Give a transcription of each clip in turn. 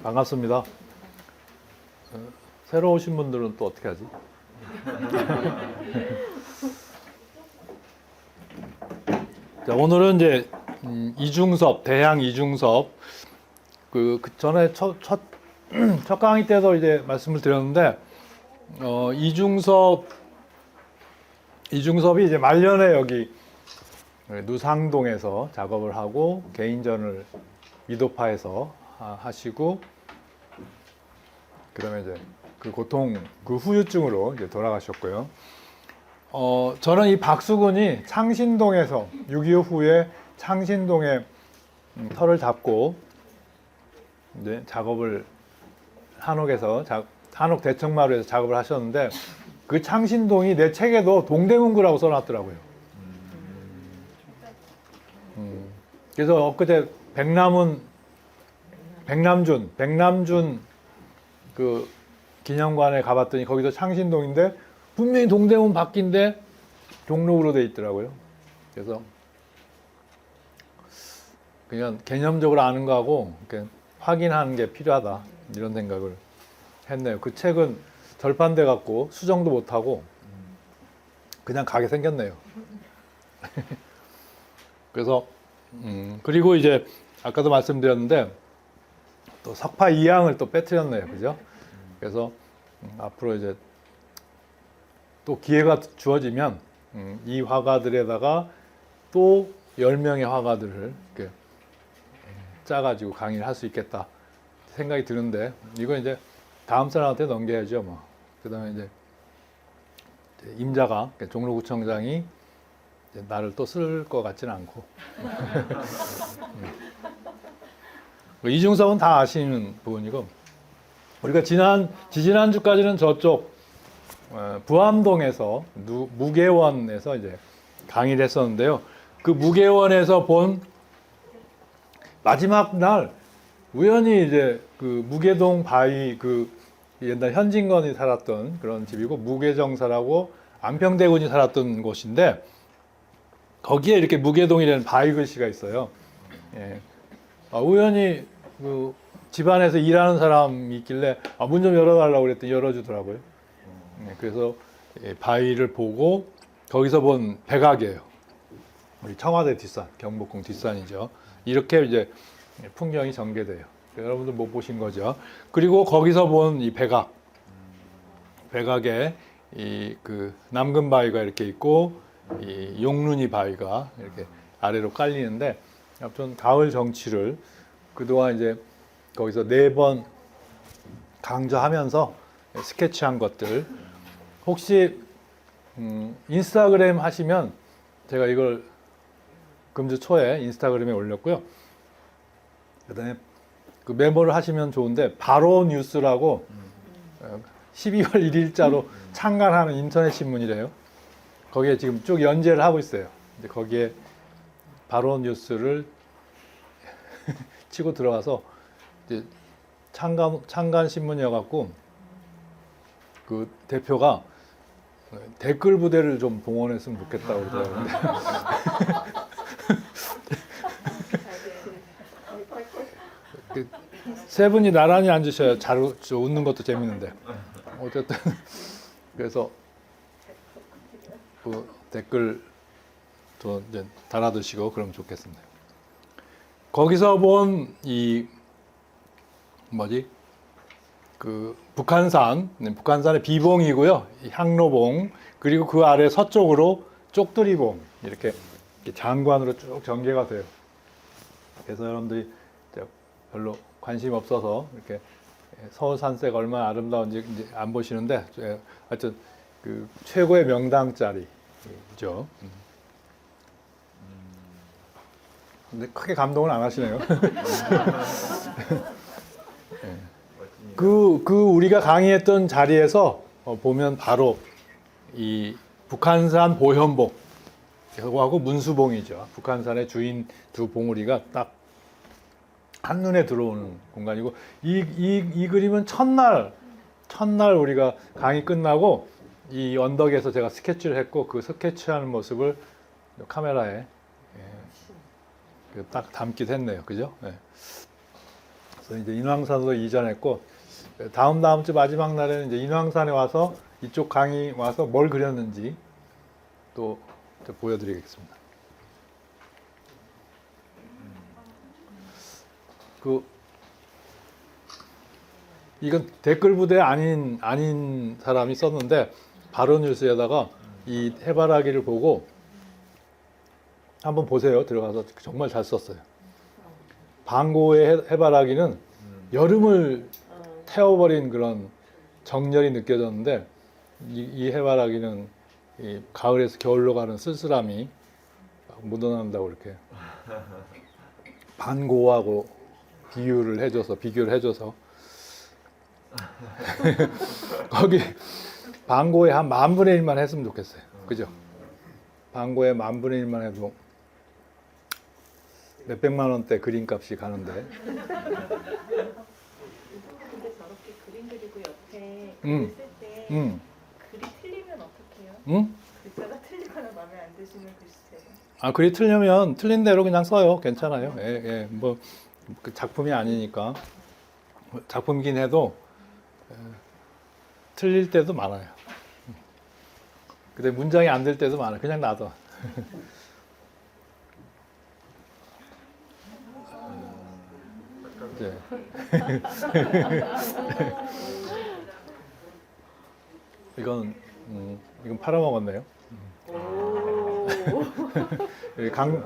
반갑습니다. 새로 오신 분들은 또 어떻게 하지? 자, 오늘은 이제 이중섭, 대향 이중섭 그 전에 첫 강의 때도 이제 말씀을 드렸는데 이중섭이 이제 말년에 여기 누상동에서 작업을 하고 개인전을 미도파에서 하시고 그다음에 이제 그 고통 그 후유증으로 이제 돌아가셨고요. 저는 이 박수근이 창신동에서 6.25 후에 창신동에 터를 잡고 이제 작업을 한옥 대청마루에서 작업을 하셨는데 그 창신동이 내 책에도 동대문구라고 써놨더라고요. 그래서 엊그제 백남준 그 기념관에 가봤더니 거기도 창신동인데 분명히 동대문 밖인데 종로구로 돼 있더라고요. 그래서 그냥 개념적으로 아는 거하고 확인하는 게 필요하다 이런 생각을 했네요. 그 책은 절판돼 갖고 수정도 못 하고 그냥 가게 생겼네요. 그래서 그리고 이제 아까도 말씀드렸는데 또 석파 2항을 또 빼뜨렸네요. 그죠? 그래서 앞으로 이제 또 기회가 주어지면 이 화가들에다가 또 10명의 화가들을 이렇게 짜가지고 강의를 할 수 있겠다 생각이 드는데 이거 이제 다음 사람한테 넘겨야죠. 뭐. 그 다음에 이제 임자가 종로구청장이 나를 또 쓸 것 같지는 않고 이중섭은 다 아시는 부분이고 우리가 지지난주까지는 저쪽 부암동에서 무계원에서 이제 강의를 했었는데요. 그 무계원에서 본 마지막 날 우연히 이제 그 무계동 바위 그 옛날 현진건이 살았던 그런 집이고 무계정사라고 안평대군이 살았던 곳인데 거기에 이렇게 무계동이라는 바위 글씨가 있어요. 예. 우연히 그 집안에서 일하는 사람이 있길래 문 좀 열어달라고 그랬더니 열어주더라고요. 그래서 바위를 보고 거기서 본 백악이에요. 우리 청와대 뒷산, 경복궁 뒷산이죠. 이렇게 이제 풍경이 전개돼요. 여러분들 못 보신 거죠. 그리고 거기서 본 이 백악에 이 그 남근 바위가 이렇게 있고 이 용룬이 바위가 이렇게 아래로 깔리는데 아무튼 가을 정취를 그동안 이제 거기서 4번 강조하면서 스케치한 것들 혹시 인스타그램 하시면 제가 이걸 금주 초에 인스타그램에 올렸고요. 그다음에 그 메모를 하시면 좋은데 바로 뉴스라고 12월 1일자로 창간하는 인터넷 신문이래요. 거기에 지금 쭉 연재를 하고 있어요. 이제 거기에 바로 뉴스를 치고 들어가서 이제 창간 신문이어갖고 그 대표가 댓글 부대를 좀 봉헌했으면 좋겠다고 그러더라고요. 세 분이 나란히 앉으셔야 잘 웃는 것도 재밌는데 어쨌든 그래서 그 댓글 또 이제 달아두시고 그러면 좋겠습니다. 거기서 본 이 그 북한산의 비봉이고요, 향로봉 그리고 그 아래 서쪽으로 쪽두리봉 이렇게 장관으로 쭉 전개가 돼요. 그래서 여러분들이 별로 관심 없어서 이렇게 서울 산세가 얼마나 아름다운지 이제 안 보시는데 하여튼 그 최고의 명당짜리죠. 근데 크게 감동은 안 하시네요. 그 우리가 강의했던 자리에서 보면 바로 이 북한산 보현봉 하고 문수봉이죠. 북한산의 주인 두 봉우리가 딱 한눈에 들어오는 공간이고 이 그림은 첫날 우리가 강의 끝나고 이 언덕에서 제가 스케치를 했고 그 스케치하는 모습을 카메라에 딱 담기도 했네요. 그죠? 네. 그래서 이제 인왕산으로 이전했고 다음 주 마지막 날에는 이제 인왕산에 와서 이쪽 강이 와서 뭘 그렸는지 또 보여드리겠습니다. 이건 댓글 부대 아닌 사람이 썼는데 바로뉴스에다가 이 해바라기를 보고 한번 보세요. 들어가서 정말 잘 썼어요. 방고의 해바라기는 여름을 태워버린 그런 정열이 느껴졌는데 이 해바라기는 이 가을에서 겨울로 가는 쓸쓸함이 묻어난다고 이렇게 반고하고 비교를 해줘서 거기 반고의 한 10,000분의 1만 했으면 좋겠어요. 그죠? 반고의 10,000분의 1만 해도 몇백만 원대 그림값이 가는데. 근데 저렇게 그림 그리고 옆에 글을 쓸 때 글이 틀리면 어떡해요? 글자가 틀리거나 마음에 안 드시는 글씨체는? 아, 글이 틀리면 틀린 대로 그냥 써요. 괜찮아요. 뭐 그 작품이 아니니까. 작품이긴 해도 틀릴 때도 많아요. 근데 문장이 안 될 때도 많아요. 그냥 놔둬. 네. 이건 팔아먹었네요.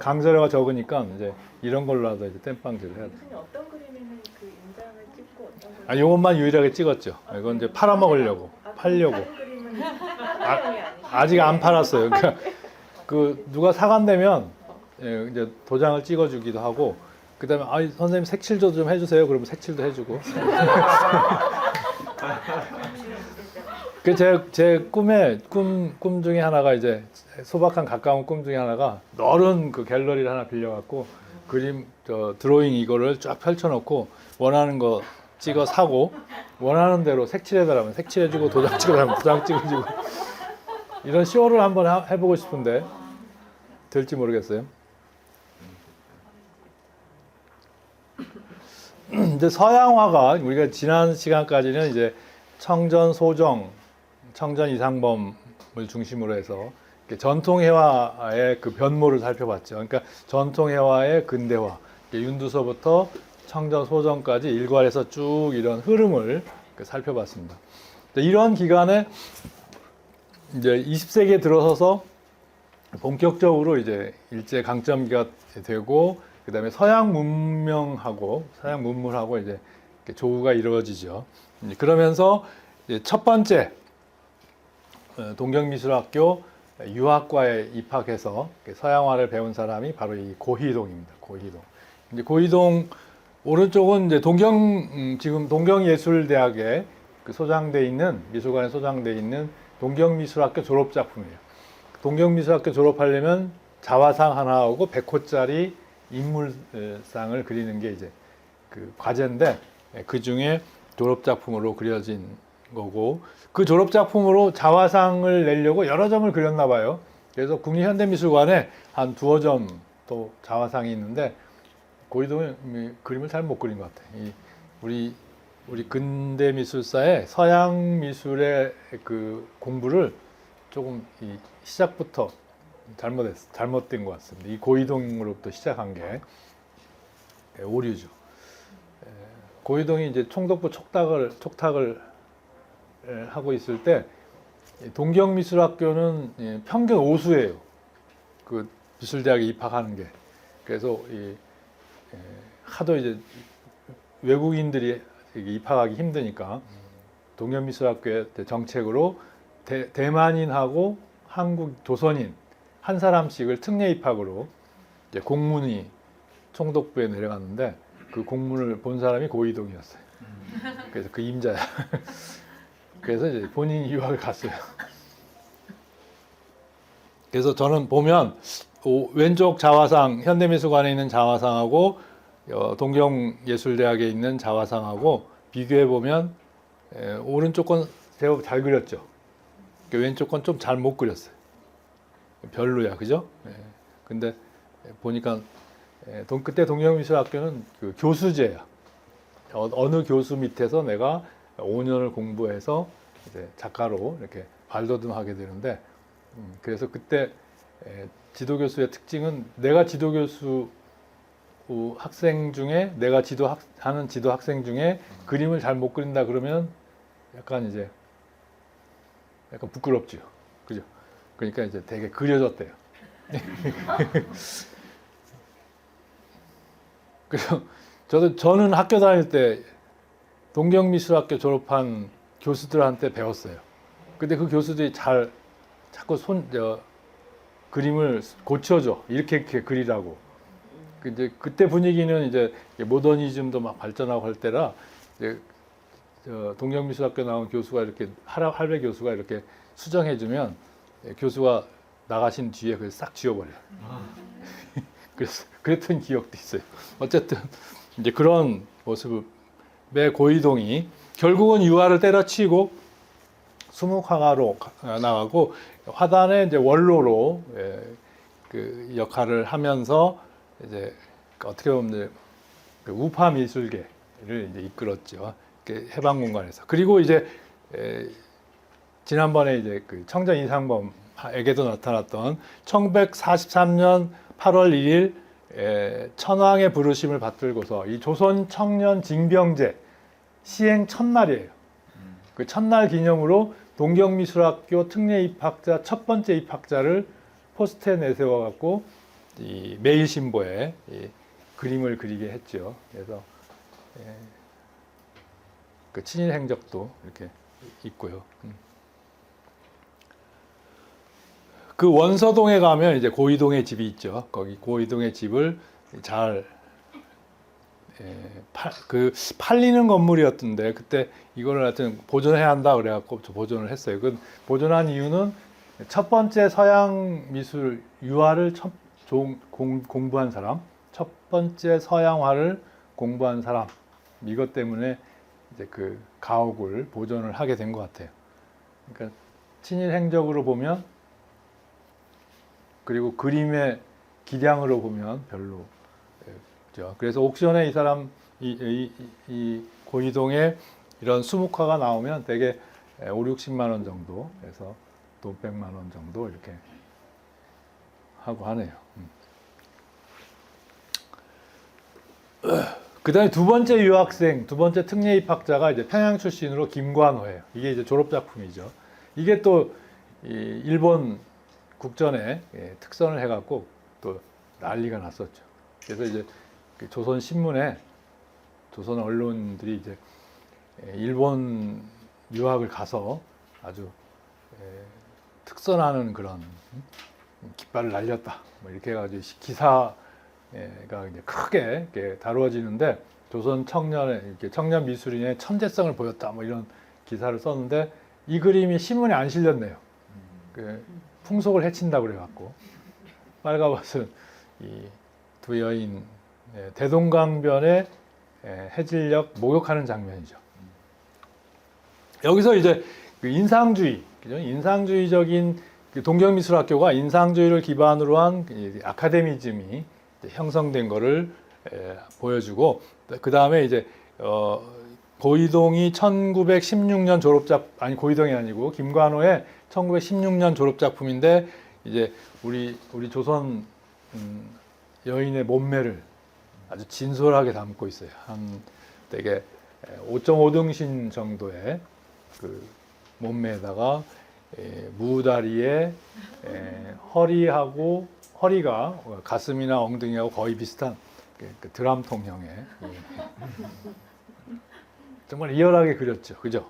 강재료가 적으니까 이제 이런 걸로라도 이제 땜빵질을 해야 돼. 어떤 그림에는 그 인장을 찍고 어떤 그림은 요것만 유일하게 찍었죠. 이건 이제 팔아먹으려고, 팔려고. 다른 그림은 아직 안 팔았어요. 그러니까 그 누가 사간다면 이제 도장을 찍어주기도 하고, 그다음에 선생님 색칠도 좀 해주세요. 그러면 색칠도 해주고. 그 제 꿈 중에 하나가 이제 소박한 가까운 꿈 중에 하나가 넓은 그 갤러리를 하나 빌려갖고 그림 드로잉 이거를 쫙 펼쳐놓고 원하는 거 찍어 사고 원하는 대로 색칠해달라면 색칠해주고 도장 찍으라면 도장 찍어주고 이런 쇼를 한번 해보고 싶은데 될지 모르겠어요. 이제 서양화가 우리가 지난 시간까지는 이제 청전 소정, 청전 이상범을 중심으로 해서 전통회화의 그 변모를 살펴봤죠. 그러니까 전통회화의 근대화, 윤두서부터 청전 소정까지 일괄해서 쭉 이런 흐름을 살펴봤습니다. 이런 기간에 이제 20세기에 들어서서 본격적으로 이제 일제 강점기가 되고 그다음에 서양 문명하고 서양 문물하고 이제 조우가 이루어지죠. 그러면서 이제 첫 번째 동경미술학교 유학과에 입학해서 서양화를 배운 사람이 바로 이 고희동입니다. 고희동. 이제 고희동 오른쪽은 이제 지금 동경예술대학에 소장돼 있는 미술관에 소장돼 있는 동경미술학교 졸업작품이에요. 동경미술학교 졸업하려면 자화상 하나하고 100호짜리 인물상을 그리는 게 이제 그 과제인데 그 중에 졸업작품으로 그려진 거고 그 졸업작품으로 자화상을 내려고 여러 점을 그렸나 봐요. 그래서 국립현대미술관에 한 2점 또 자화상이 있는데 고희동은 그림을 잘 못 그린 것 같아요. 우리 근대미술사의 서양 미술의 그 공부를 조금 시작부터 잘못된 것 같습니다. 이 고희동으로부터 시작한 게 오류죠. 고희동이 이제 총독부 촉탁을 하고 있을 때 동경미술학교는 평균 오수예요. 그 미술대학에 입학하는 게. 그래서 하도 이제 외국인들이 입학하기 힘드니까 동경미술학교의 정책으로 대만인하고 한국 조선인 한 사람씩을 특례 입학으로 이제 공문이 총독부에 내려갔는데 그 공문을 본 사람이 고희동이었어요. 그래서 그 임자야. 그래서 이제 본인이 유학을 갔어요. 그래서 저는 보면 왼쪽 자화상, 현대미술관에 있는 자화상하고 동경예술대학에 있는 자화상하고 비교해 보면 오른쪽 건 제법 잘 그렸죠. 왼쪽 건 좀 잘 못 그렸어요. 별로야, 그죠? 근데 보니까 그때 동경미술학교는 그 교수제야. 어느 교수 밑에서 내가 5년을 공부해서 이제 작가로 이렇게 발돋움하게 되는데, 그래서 그때 지도교수의 특징은 내가 지도교수 학생 중에 내가 하는 지도 학생 중에 그림을 잘 못 그린다 그러면 약간 이제 약간 부끄럽죠, 그죠? 그러니까 이제 되게 그려졌대요. 그래서 저는 학교 다닐 때 동경미술학교 졸업한 교수들한테 배웠어요. 근데 그 교수들이 자꾸 그림을 고쳐줘. 이렇게 그리라고. 이제 그때 분위기는 이제 모더니즘도 막 발전하고 할 때라, 이제 동경미술학교 나온 교수가 이렇게 할배 교수가 이렇게 수정해주면 교수가 나가신 뒤에 그걸 싹 지워버려요. 그래서 그랬던 기억도 있어요. 어쨌든 이제 그런 모습의 고이동이 결국은 유화를 때려치고 수묵화가로 나가고 화단의 이제 원로로 그 역할을 하면서 이제 어떻게 보면 그 우파 미술계를 이제 이끌었죠. 해방 공간에서. 그리고 이제 지난번에 이제 그 청정 이상범에게도 나타났던 1943년 8월 1일 천황의 부르심을 받들고서 이 조선 청년 징병제 시행 첫날이에요. 그 첫날 기념으로 동경미술학교 특례 입학자 첫 번째 입학자를 포스트에 내세워 갖고 이 매일신보에 이 그림을 그리게 했죠. 그래서 그 친일 행적도 이렇게 있고요. 그 원서동에 가면 이제 고이동의 집이 있죠. 거기 고이동의 집을 잘 팔리는 건물이었던데 그때 이거를 하여튼 보존해야 한다 그래갖고 보존을 했어요. 그 보존한 이유는 첫 번째 서양 미술 유화를 공부한 사람, 첫 번째 서양화를 공부한 사람, 이것 때문에 이제 그 가옥을 보존을 하게 된 것 같아요. 그러니까 친일 행적으로 보면, 그리고 그림의 기량으로 보면 별로. 그래서 옥션에 이 사람 이 고이동에 이런 수묵화가 나오면 되게 5, 60만 원 정도 해서 또 100만 원 정도 이렇게 하고 하네요. 그 다음에 두 번째 유학생, 두 번째 특례 입학자가 이제 평양 출신으로 김관호예요. 이게 이제 졸업 작품이죠. 이게 또 일본 국전에 특선을 해갖고 또 난리가 났었죠. 그래서 이제 조선 신문에 조선 언론들이 이제 일본 유학을 가서 아주 특선하는 그런 깃발을 날렸다. 뭐 이렇게 해가지고 기사가 이제 크게 이렇게 다루어지는데 조선 청년의 이렇게 청년 미술인의 천재성을 보였다. 뭐 이런 기사를 썼는데 이 그림이 신문에 안 실렸네요. 풍속을 해친다고 그래갖고 빨가벗은 이 두 여인 대동강변의 해질녘 목욕하는 장면이죠. 여기서 이제 그 인상주의, 그죠? 인상주의적인 동경미술학교가 인상주의를 기반으로 한 아카데미즘이 형성된 거를 보여주고, 그 다음에 이제 고이동이 1916년 고이동이 아니고 김관호의 1916년 졸업 작품인데 이제 우리 조선 여인의 몸매를 아주 진솔하게 담고 있어요. 한 되게 5.5등신 정도의 그 몸매에다가 무다리에 허리가 가슴이나 엉덩이하고 거의 비슷한 그 드럼통형의 정말 리얼하게 그렸죠, 그죠?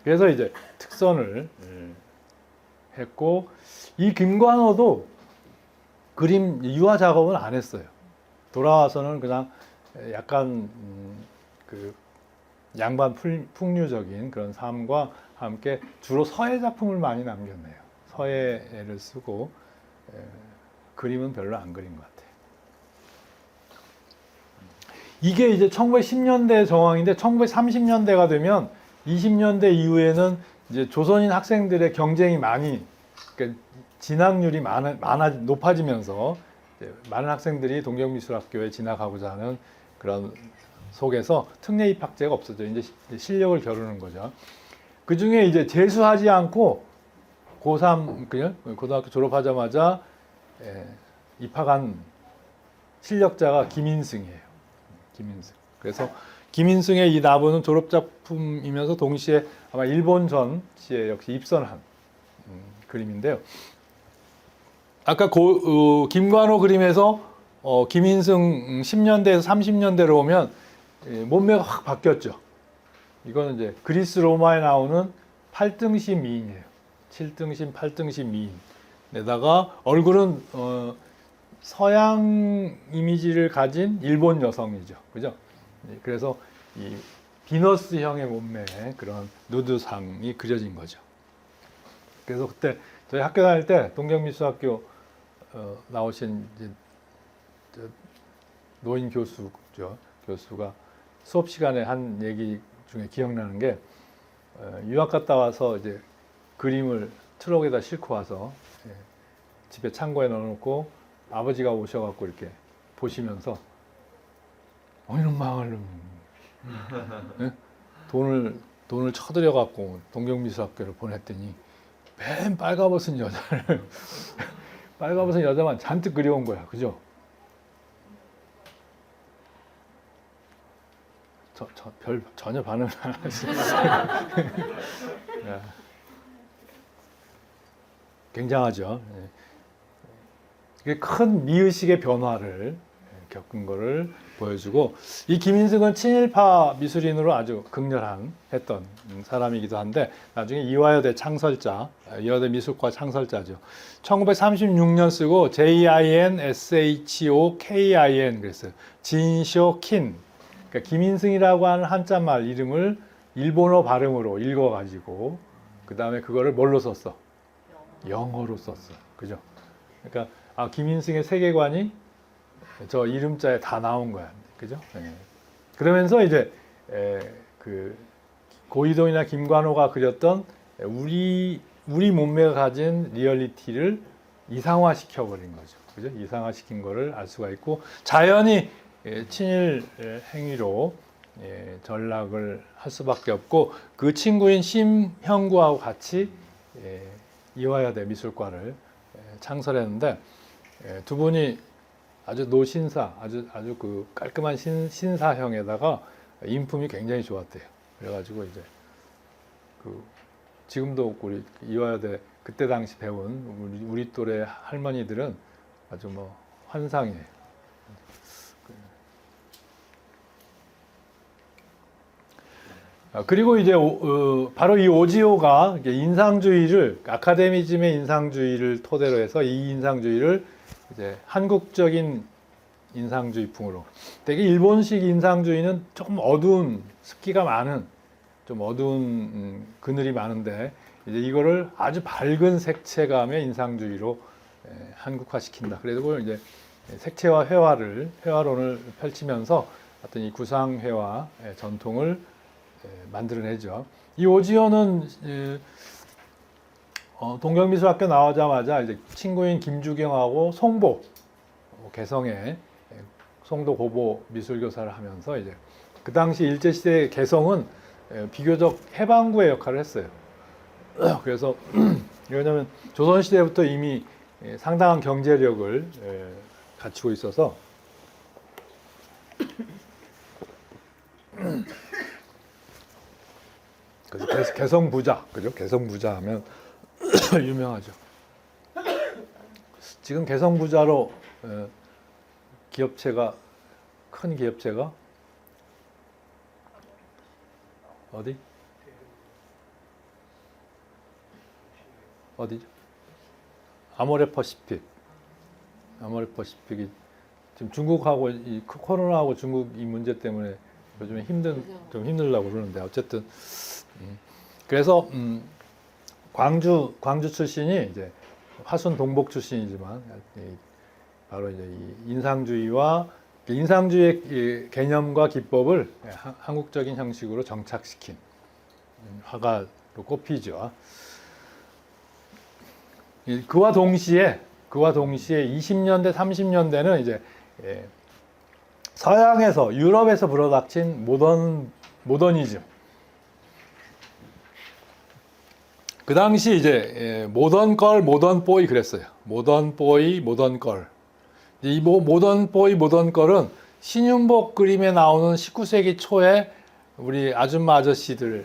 그래서 이제 특선을 했고, 이 김관호도 그림 유화 작업은 안 했어요. 돌아와서는 그냥 약간 그 양반 풍류적인 그런 삶과 함께 주로 서예 작품을 많이 남겼네요. 서예를 쓰고 그림은 별로 안 그린 것 같아요. 이게 이제 1910년대 정황인데 1930년대가 되면 20년대 이후에는 이제 조선인 학생들의 경쟁이 많이, 그러니까 진학률이 높아지면서 많은 학생들이 동경미술학교에 진학하고자 하는 그런 속에서 특례 입학제가 없어져. 이제 실력을 겨루는 거죠. 그 중에 이제 재수하지 않고 고3 그냥 고등학교 졸업하자마자 입학한 실력자가 김인승이에요. 김인승. 그래서 김인승의 이 나부는 졸업작품이면서 동시에 아마 일본 전시에 역시 입선한 그림인데요. 아까 김관호 그림에서 김인승 10년대에서 30년대로 오면 몸매가 확 바뀌었죠. 이거는 이제 그리스 로마에 나오는 8등신 미인이에요. 7등신, 8등신 미인에다가 얼굴은 서양 이미지를 가진 일본 여성이죠. 그죠? 그래서 이 비너스형의 몸매에 그런 누드상이 그려진 거죠. 그래서 그때 저희 학교 다닐 때 동경미술학교 나오신 이제 노인 교수죠. 교수가 수업 시간에 한 얘기 중에 기억나는 게 유학 갔다 와서 이제 그림을 트럭에다 싣고 와서 집에 창고에 넣어놓고 아버지가 오셔갖고 이렇게 보시면서 이런 망할 놈 돈을 쳐들여갖고 동경미술학교를 보냈더니 맨 빨가벗은 여자를 빨가벗은 여자만 잔뜩 그려온 거야. 그죠? 전혀 반응을 안 하시네. 굉장하죠. 이게 큰 미의식의 변화를 겪은 거를 보여주고, 이 김인승은 친일파 미술인으로 아주 극렬한 했던 사람이기도 한데, 나중에 이화여대 창설자, 이화여대 미술과 창설자죠. 1936년 쓰고 JINSHOKIN 그랬어요. 진쇼킨. 그러니까 김인승이라고 하는 한자말 이름을 일본어 발음으로 읽어가지고 그 다음에 그거를 뭘로 썼어? 영어로 썼어. 그죠? 그러니까 김인승의 세계관이 저 이름자에 다 나온 거야. 그죠? 그러면서 이제 그 고이동이나 김관호가 그렸던 우리 몸매가 가진 리얼리티를 이상화시켜 버린 거죠. 그죠? 이상화시킨 거를 알 수가 있고, 자연히 친일 행위로 전락을 할 수밖에 없고, 그 친구인 심형구하고 같이 이화여대 미술과를 창설했는데, 두 분이 아주 노신사, 아주 그 깔끔한 신사형에다가 인품이 굉장히 좋았대요. 그래가지고 이제 그 지금도 우리 이화여대 그때 당시 배운 우리 또래 할머니들은 아주 뭐 환상이에요. 그리고 이제 바로 이 오지호가 인상주의를, 아카데미즘의 인상주의를 토대로 해서 이 인상주의를 이제 한국적인 인상주의풍으로. 되게 일본식 인상주의는 조금 어두운, 습기가 많은, 좀 어두운 그늘이 많은데, 이제 이거를 아주 밝은 색채감의 인상주의로 한국화시킨다. 그래서 이제 색채와 회화론을 펼치면서 어떤 이 구상회화 전통을 만들어내죠. 이 오지호는 동경미술학교 나오자마자 이제 친구인 김주경하고 송보, 개성의 송도 고보 미술교사를 하면서 이제 그 당시 일제시대의 개성은 비교적 해방구의 역할을 했어요. 그래서 왜냐하면 조선시대부터 이미 상당한 경제력을 갖추고 있어서 그래서 개성부자, 그죠? 개성부자 하면 유명하죠. 지금 개성부자로 큰 기업체가 어디죠? 아모레퍼시픽이 지금 중국하고 이 코로나하고 중국 이 문제 때문에 요즘에 좀 힘들다고 그러는데, 어쨌든 그래서 광주 출신이 이제 화순 동복 출신이지만 바로 이제 이 인상주의의 개념과 기법을 한국적인 형식으로 정착시킨 화가로 꼽히죠. 그와 동시에 20년대, 30년대는 이제 서양에서 유럽에서 불어닥친 모더니즘. 그 당시 이제 모던 걸, 모던 보이 그랬어요. 모던 보이, 모던 걸. 이 모던 보이, 모던 걸은 신윤복 그림에 나오는 19세기 초에 우리 아줌마 아저씨들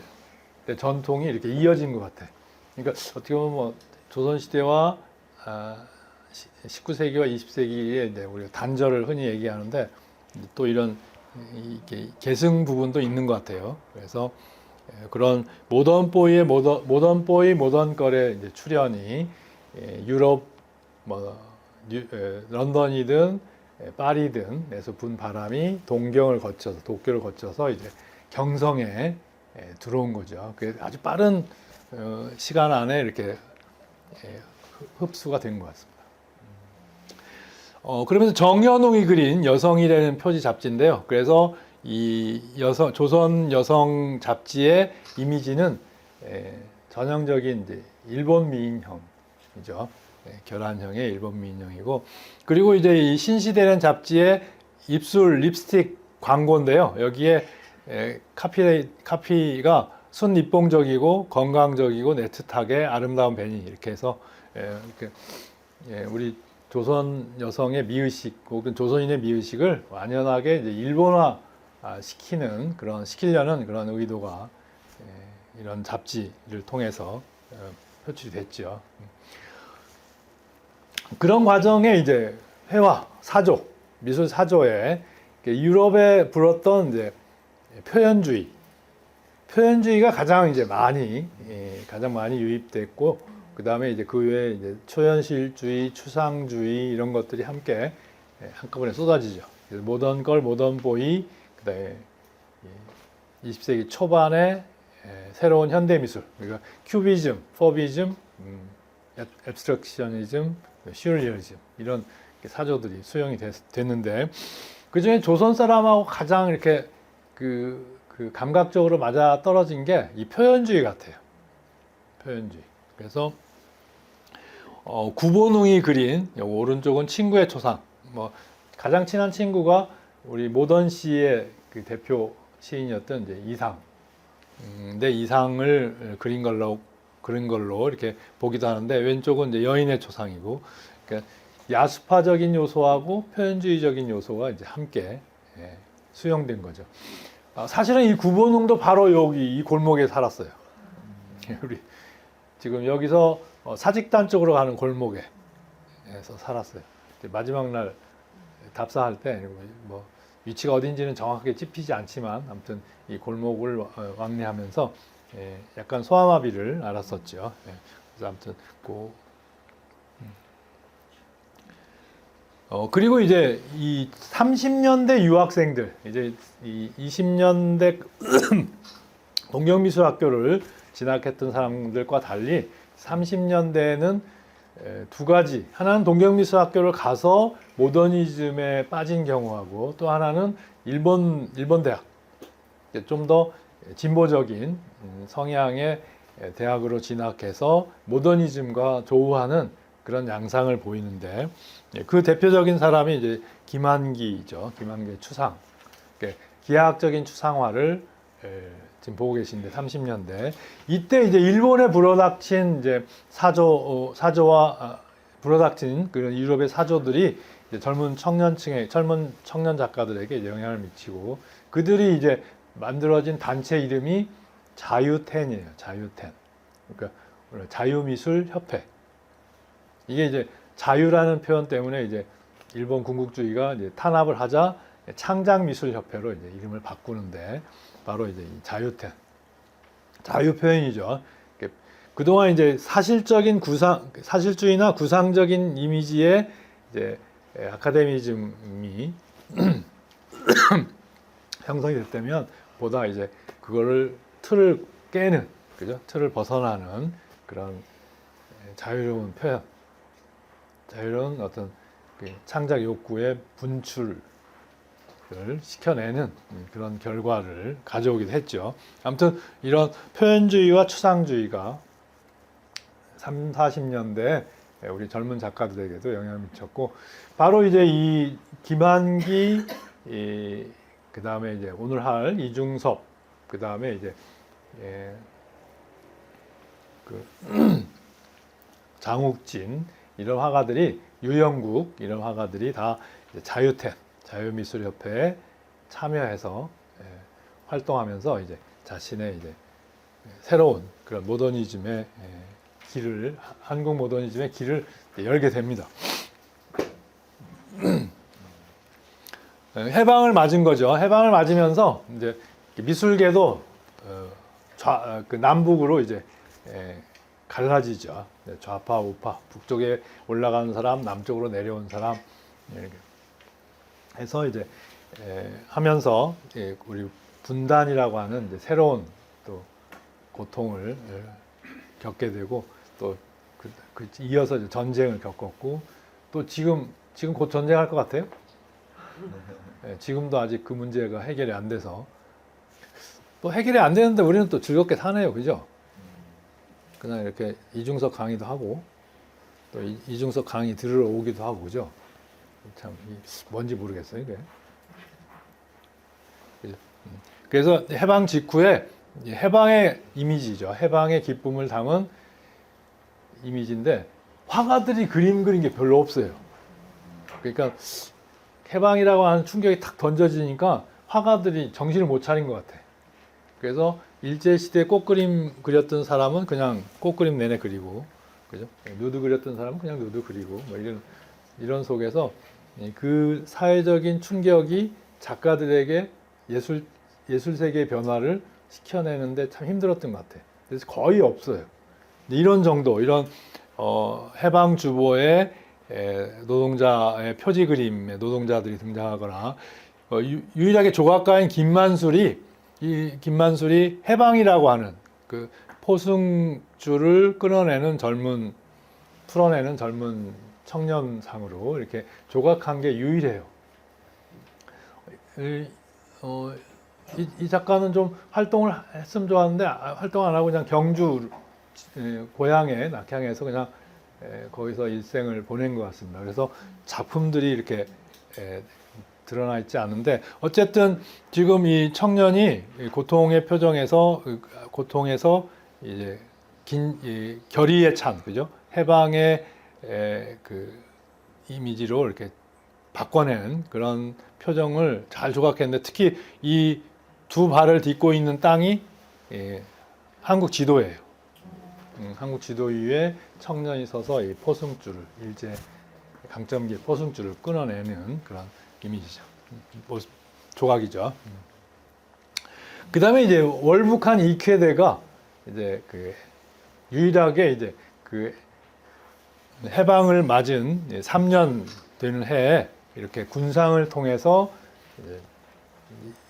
전통이 이렇게 이어진 것 같아. 그러니까 어떻게 보면 뭐 조선시대와 19세기와 20세기에 이제 우리가 단절을 흔히 얘기하는데 또 이런 이게 계승 부분도 있는 것 같아요. 그래서 그런 모던 보이의 모던 보이, 모던 걸의 이제 출현이 유럽 뭐 런던이든 파리든에서 분 바람이 도쿄를 거쳐서 이제 경성에 들어온 거죠. 그 아주 빠른 시간 안에 이렇게 흡수가 된 것 같습니다. 그러면서 정연웅이 그린 여성이라는 표지 잡지인데요. 그래서 이 조선 여성 잡지의 이미지는 전형적인 이제 일본 미인형이죠. 결한형의 일본 미인형이고, 그리고 이제 이 신시대라는 잡지의 입술 립스틱 광고인데요. 여기에 카피가 순입봉적이고 건강적이고 네트하게 아름다운 베니 이렇게 해서 이렇게 우리 조선 여성의 미의식 혹은 조선인의 미의식을 완연하게 이제 일본화 시키려는 그런 의도가 이런 잡지를 통해서 표출이 됐죠. 그런 과정에 이제 회화, 사조, 미술 사조에 유럽에 불었던 이제 표현주의가 가장 많이 유입됐고, 그 다음에 이제 그 외에 이제 초현실주의, 추상주의 이런 것들이 함께 한꺼번에 쏟아지죠. 모던 걸, 모던 보이, 그다음에 20세기 초반에 새로운 현대 미술, 그러니까 큐비즘, 포비즘, 앱스트럭셔니즘, 슈리얼리즘 이런 사조들이 수용이 됐는데, 그 중에 조선 사람하고 가장 이렇게 그 감각적으로 맞아 떨어진 게 이 표현주의 같아요. 표현주의. 그래서 구본웅이 그린 오른쪽은 친구의 초상. 뭐 가장 친한 친구가 우리 모던 시의 그 대표 시인이었던 이제 이상. 근데 이상을 그린 걸로 이렇게 보기도 하는데, 왼쪽은 이제 여인의 초상이고, 그러니까 야수파적인 요소하고 표현주의적인 요소가 이제 함께 수용된 거죠. 사실은 이 구본웅도 바로 여기 이 골목에 살았어요. 우리 지금 여기서 사직단 쪽으로 가는 골목에서 살았어요. 마지막 날 답사할 때 뭐 위치가 어딘지는 정확하게 찝히지 않지만 아무튼 이 골목을 왕래하면서 약간 소아마비를 앓았었죠. 그래서 아무튼 그리고 이제 이 30년대 유학생들, 이제 이 20년대 동경미술학교를 진학했던 사람들과 달리 30년대에는 두 가지, 하나는 동경미술학교를 가서 모더니즘에 빠진 경우하고, 또 하나는 일본 대학, 좀 더 진보적인 성향의 대학으로 진학해서 모더니즘과 조우하는 그런 양상을 보이는데, 그 대표적인 사람이 이제 김한기죠. 김한기의 추상, 기하학적인 추상화를 지금 보고 계신데, 30년대 이때 이제 일본에 불어닥친 이제 사조와 불어닥친 그런 유럽의 사조들이 이제 젊은 청년 작가들에게 영향을 미치고, 그들이 이제 만들어진 단체 이름이 자유텐이에요. 자유텐. 그러니까 자유미술협회. 이게 이제 자유라는 표현 때문에 이제 일본 군국주의가 이제 탄압을 하자 창작미술협회로 이제 이름을 바꾸는데, 바로 이제 이 자유 표현이죠. 그동안 이제 사실주의나 구상적인 이미지의 이제 아카데미즘이 형성이 됐다면, 보다 이제 그거를 틀을 깨는, 그죠? 틀을 벗어나는 그런 자유로운 표현, 자유로운 어떤 창작 욕구의 분출을 시켜내는 그런 결과를 가져오기도 했죠. 아무튼 이런 표현주의와 추상주의가 30, 40년대 우리 젊은 작가들에게도 영향을 미쳤고, 바로 이제 이 김한기, 그 다음에 이제 오늘 할 이중섭, 그 다음에 이제 그 장욱진 이런 화가들이, 유영국 이런 화가들이 다 자유텐, 자유미술협회에 참여해서 활동하면서 이제 자신의 이제 새로운 그런 모더니즘의 길을, 한국 모더니즘의 길을 열게 됩니다. 해방을 맞은 거죠. 해방을 맞으면서 이제 미술계도 그 남북으로 이제 갈라지죠. 좌파, 우파, 북쪽에 올라가는 사람, 남쪽으로 내려온 사람, 이렇게 해서 이제 하면서 우리 분단이라고 하는 이제 새로운 또 고통을 겪게 되고, 또 이어서 이제 전쟁을 겪었고, 또 지금 곧 전쟁할 것 같아요. 지금도 아직 그 문제가 해결이 안 돼서, 또 해결이 안 되는데 우리는 또 즐겁게 사네요, 그죠? 그냥 이렇게 이중섭 강의도 하고, 또 이중섭 강의 들으러 오기도 하고, 그죠? 참 뭔지 모르겠어요, 이게. 그래서 해방 직후에 해방의 이미지죠. 해방의 기쁨을 담은 이미지인데, 화가들이 그림 그린 게 별로 없어요. 그러니까 해방이라고 하는 충격이 탁 던져지니까 화가들이 정신을 못 차린 것 같아. 그래서 일제시대에 꽃그림 그렸던 사람은 그냥 꽃그림 내내 그리고, 그죠? 누드 그렸던 사람은 그냥 누드 그리고, 뭐 이런 속에서 그 사회적인 충격이 작가들에게 예술 세계의 변화를 시켜내는데 참 힘들었던 것 같아. 그래서 거의 없어요. 이런 정도, 이런 해방 주보의 노동자의 표지 그림에 노동자들이 등장하거나, 유일하게 조각가인 김만술이 해방이라고 하는 그 포승줄을 풀어내는 젊은 청년상으로 이렇게 조각한 게 유일해요. 이 작가는 좀 활동을 했으면 좋았는데 활동 안 하고 그냥 경주 고향에 낙향해서 그냥 거기서 일생을 보낸 것 같습니다. 그래서 작품들이 이렇게 드러나 있지 않은데, 어쨌든 지금 이 청년이 고통의 표정에서, 고통에서 이제 결의에 찬, 그죠? 해방의 그 이미지로 이렇게 바꿔낸 그런 표정을 잘 조각했는데, 특히 이 두 발을 딛고 있는 땅이 한국 지도예요. 한국 지도 위에 청년이 서서 이 포승줄을, 일제 강점기 포승줄을 끊어내는 그런 이미지죠. 조각이죠. 그 다음에 이제 월북한 이쾌대가 이제 그 유일하게 이제 그 해방을 맞은 3년 되는 해에 이렇게 군상을 통해서 이제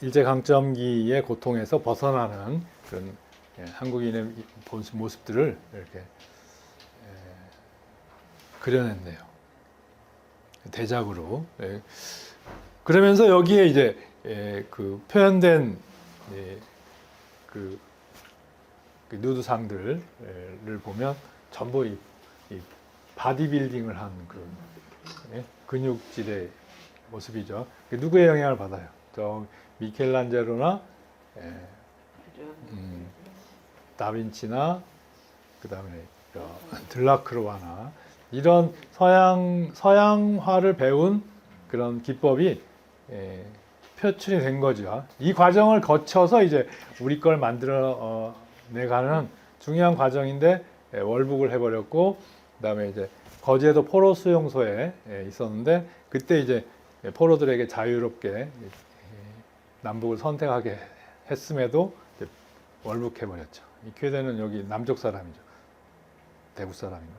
일제강점기의 고통에서 벗어나는 그런 한국인의 모습들을 이렇게 그려냈네요. 대작으로. 그러면서 여기에 이제 그 표현된 그 누드상들을 보면 전부 이 바디빌딩을 한 그런 근육질의 모습이죠. 누구의 영향을 받아요? 저 미켈란젤로나 다빈치나 그다음에 들라크로와나 이런 서양화를 배운 그런 기법이 표출이 된 거죠. 이 과정을 거쳐서 이제 우리 걸 만들어 내가는 중요한 과정인데 월북을 해버렸고, 그다음에 이제 거제도 포로 수용소에 있었는데, 그때 이제 포로들에게 자유롭게 남북을 선택하게 했음에도 월북해버렸죠. 이 쾌대는 여기 남쪽 사람이죠. 대구 사람인가?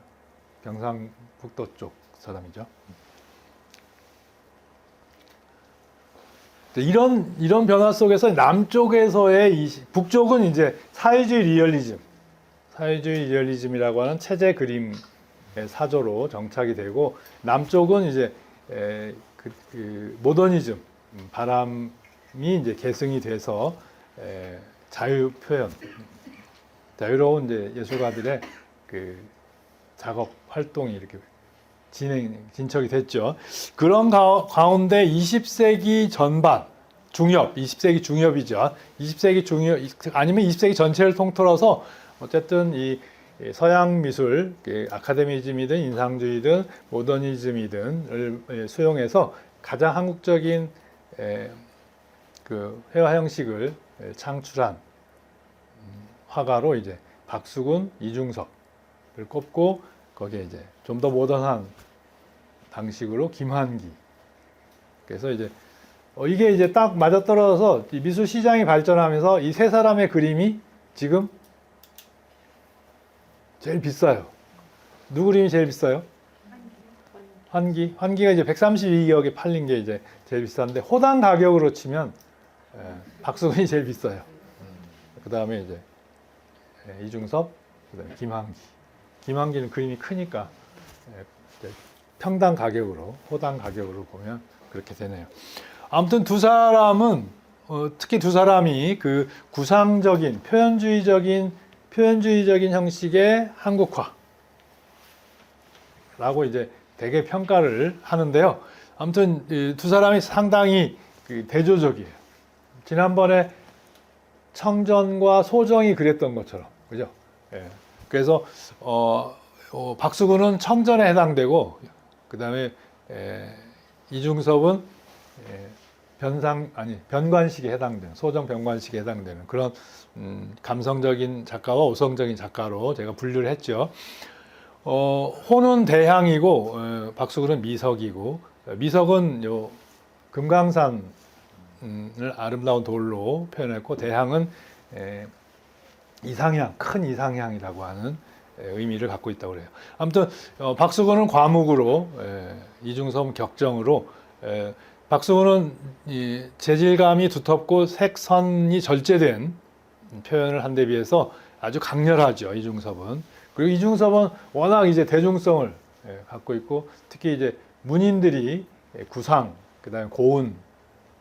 경상북도 쪽 사람이죠. 이런 변화 속에서 남쪽에서의 북쪽은 이제 사회주의 리얼리즘이라고 하는 체제 그림의 사조로 정착이 되고, 남쪽은 이제 그 모더니즘 바람이 이제 계승이 돼서 자유 표현, 자유로운 이제 예술가들의 그 작업 활동이 이렇게 진척이 됐죠. 그런 가운데 20세기 전반, 중엽, 20세기 중엽이죠. 20세기 중엽, 아니면 20세기 전체를 통틀어서 어쨌든 이 서양 미술, 아카데미즘이든 인상주의든 모더니즘이든을 수용해서 가장 한국적인 그 회화 형식을 창출한 화가로 이제 박수근, 이중섭을 꼽고 거기에 이제 좀 더 모던한 방식으로 김환기. 그래서 이제 이게 이제 딱 맞아떨어져서 미술 시장이 발전하면서 이 세 사람의 그림이 지금 제일 비싸요. 누구 그림이 제일 비싸요? 환기가 이제 132억에 팔린 게 이제 제일 비싼데 호당 가격으로 치면 박수근이 제일 비싸요. 그 다음에 이제 이중섭, 그다음에 김환기. 김환기는 그림이 크니까 평당 가격으로, 호당 가격으로 보면 그렇게 되네요. 아무튼 두 사람은 특히 두 사람이 그 구상적인 표현주의적인 형식의 한국화라고 이제 되게 평가를 하는데요. 아무튼 두 사람이 상당히 대조적이에요. 지난번에 청전과 소정이 그랬던 것처럼, 그죠? 예. 그래서 박수근은 청전에 해당되고, 그 다음에 이중섭은 변관식에 해당되는, 소정 변관식에 해당되는 그런 감성적인 작가와 오성적인 작가로 제가 분류를 했죠. 호는 대향이고 박수근은 미석이고, 미석은 요 금강산을 아름다운 돌로 표현했고, 대향은 이상향, 큰 이상향이라고 하는 의미를 갖고 있다고 그래요. 아무튼 박수근은 과묵으로, 이중섭은 격정으로, 박수근은 이 재질감이 두텁고 색선이 절제된 표현을 한 데 비해서 아주 강렬하죠, 이중섭은. 그리고 이중섭은 워낙 이제 대중성을 갖고 있고, 특히 이제 문인들이 구상, 그 다음에 고은,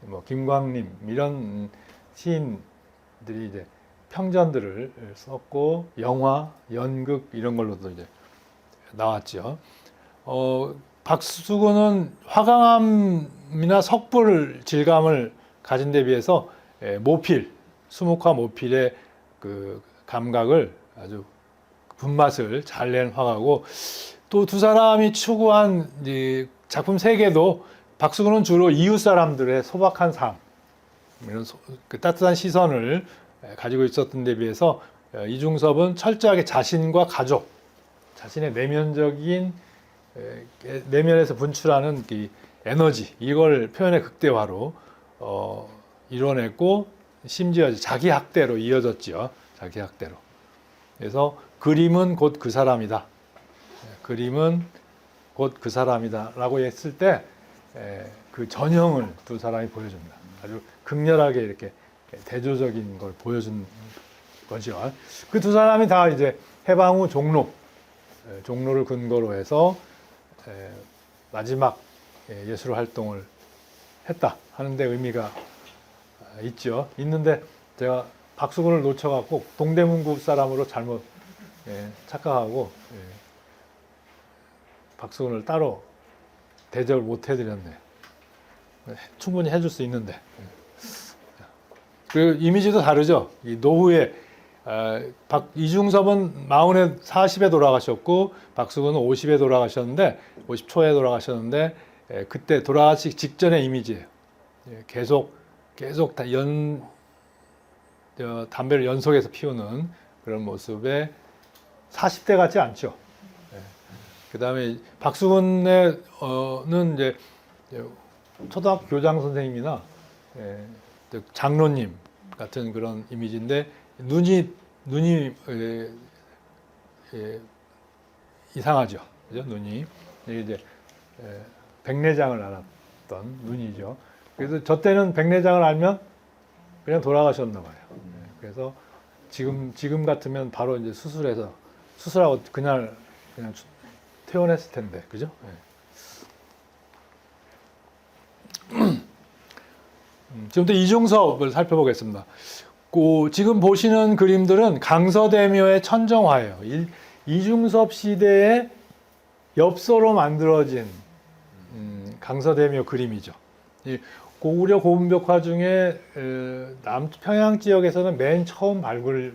뭐 김광림 이런 시인들이 이제 평전들을 썼고, 영화, 연극 이런 걸로도 이제 나왔죠. 박수근은 화강암이나 석불 질감을 가진 데 비해서 모필, 수묵화 모필의 그 감각을 아주 분맛을 잘 낸 화가고, 또 두 사람이 추구한 이 작품 세계도 박수근은 주로 이웃 사람들의 소박한 삶, 이런 그 따뜻한 시선을 가지고 있었던 데 비해서 이중섭은 철저하게 자신과 가족, 자신의 내면에서 분출하는 그 에너지, 이걸 표현의 극대화로 이뤄냈고, 심지어 자기 학대로 이어졌죠. 자기 학대로. 그래서 그림은 곧 그 사람이다. 그림은 곧 그 사람이다 라고 했을 때 그 전형을 두 사람이 보여줍니다. 아주 극렬하게 이렇게 대조적인 걸 보여준 거죠. 그 두 사람이 다 이제 해방 후 종로를 근거로 해서 마지막 예술 활동을 했다 하는데 의미가 있죠. 있는데 제가 박수근을 놓쳐갖고 동대문구 사람으로 잘못 착각하고 박수근을 따로 대접을 못 해드렸네요. 충분히 해줄 수 있는데. 그 이미지도 다르죠. 이 노후에 이중섭은 40에 돌아가셨고, 박수근은 50에 돌아가셨는데, 50 초에 돌아가셨는데, 그때 돌아가시기 직전의 이미지예요. 계속 담배를 연속해서 피우는 그런 모습에 40대 같지 않죠. 그 다음에 박수근은 이제 초등학교 교장 선생님이나 장로님 같은 그런 이미지인데, 눈이 이상하죠. 그죠? 눈이. 이제 백내장을 앓았던 눈이죠. 그래서 저 때는 백내장을 알면 그냥 돌아가셨나 봐요. 그래서 지금 같으면 바로 이제 수술하고 그냥 퇴원했을 텐데, 그죠? 지금부터 이중섭을 살펴보겠습니다. 지금 보시는 그림들은 강서대묘의 천정화예요. 이중섭 시대의 엽서로 만들어진 강서대묘 그림이죠. 이 고구려 고분벽화 중에 남평양 지역에서는 맨 처음 발굴이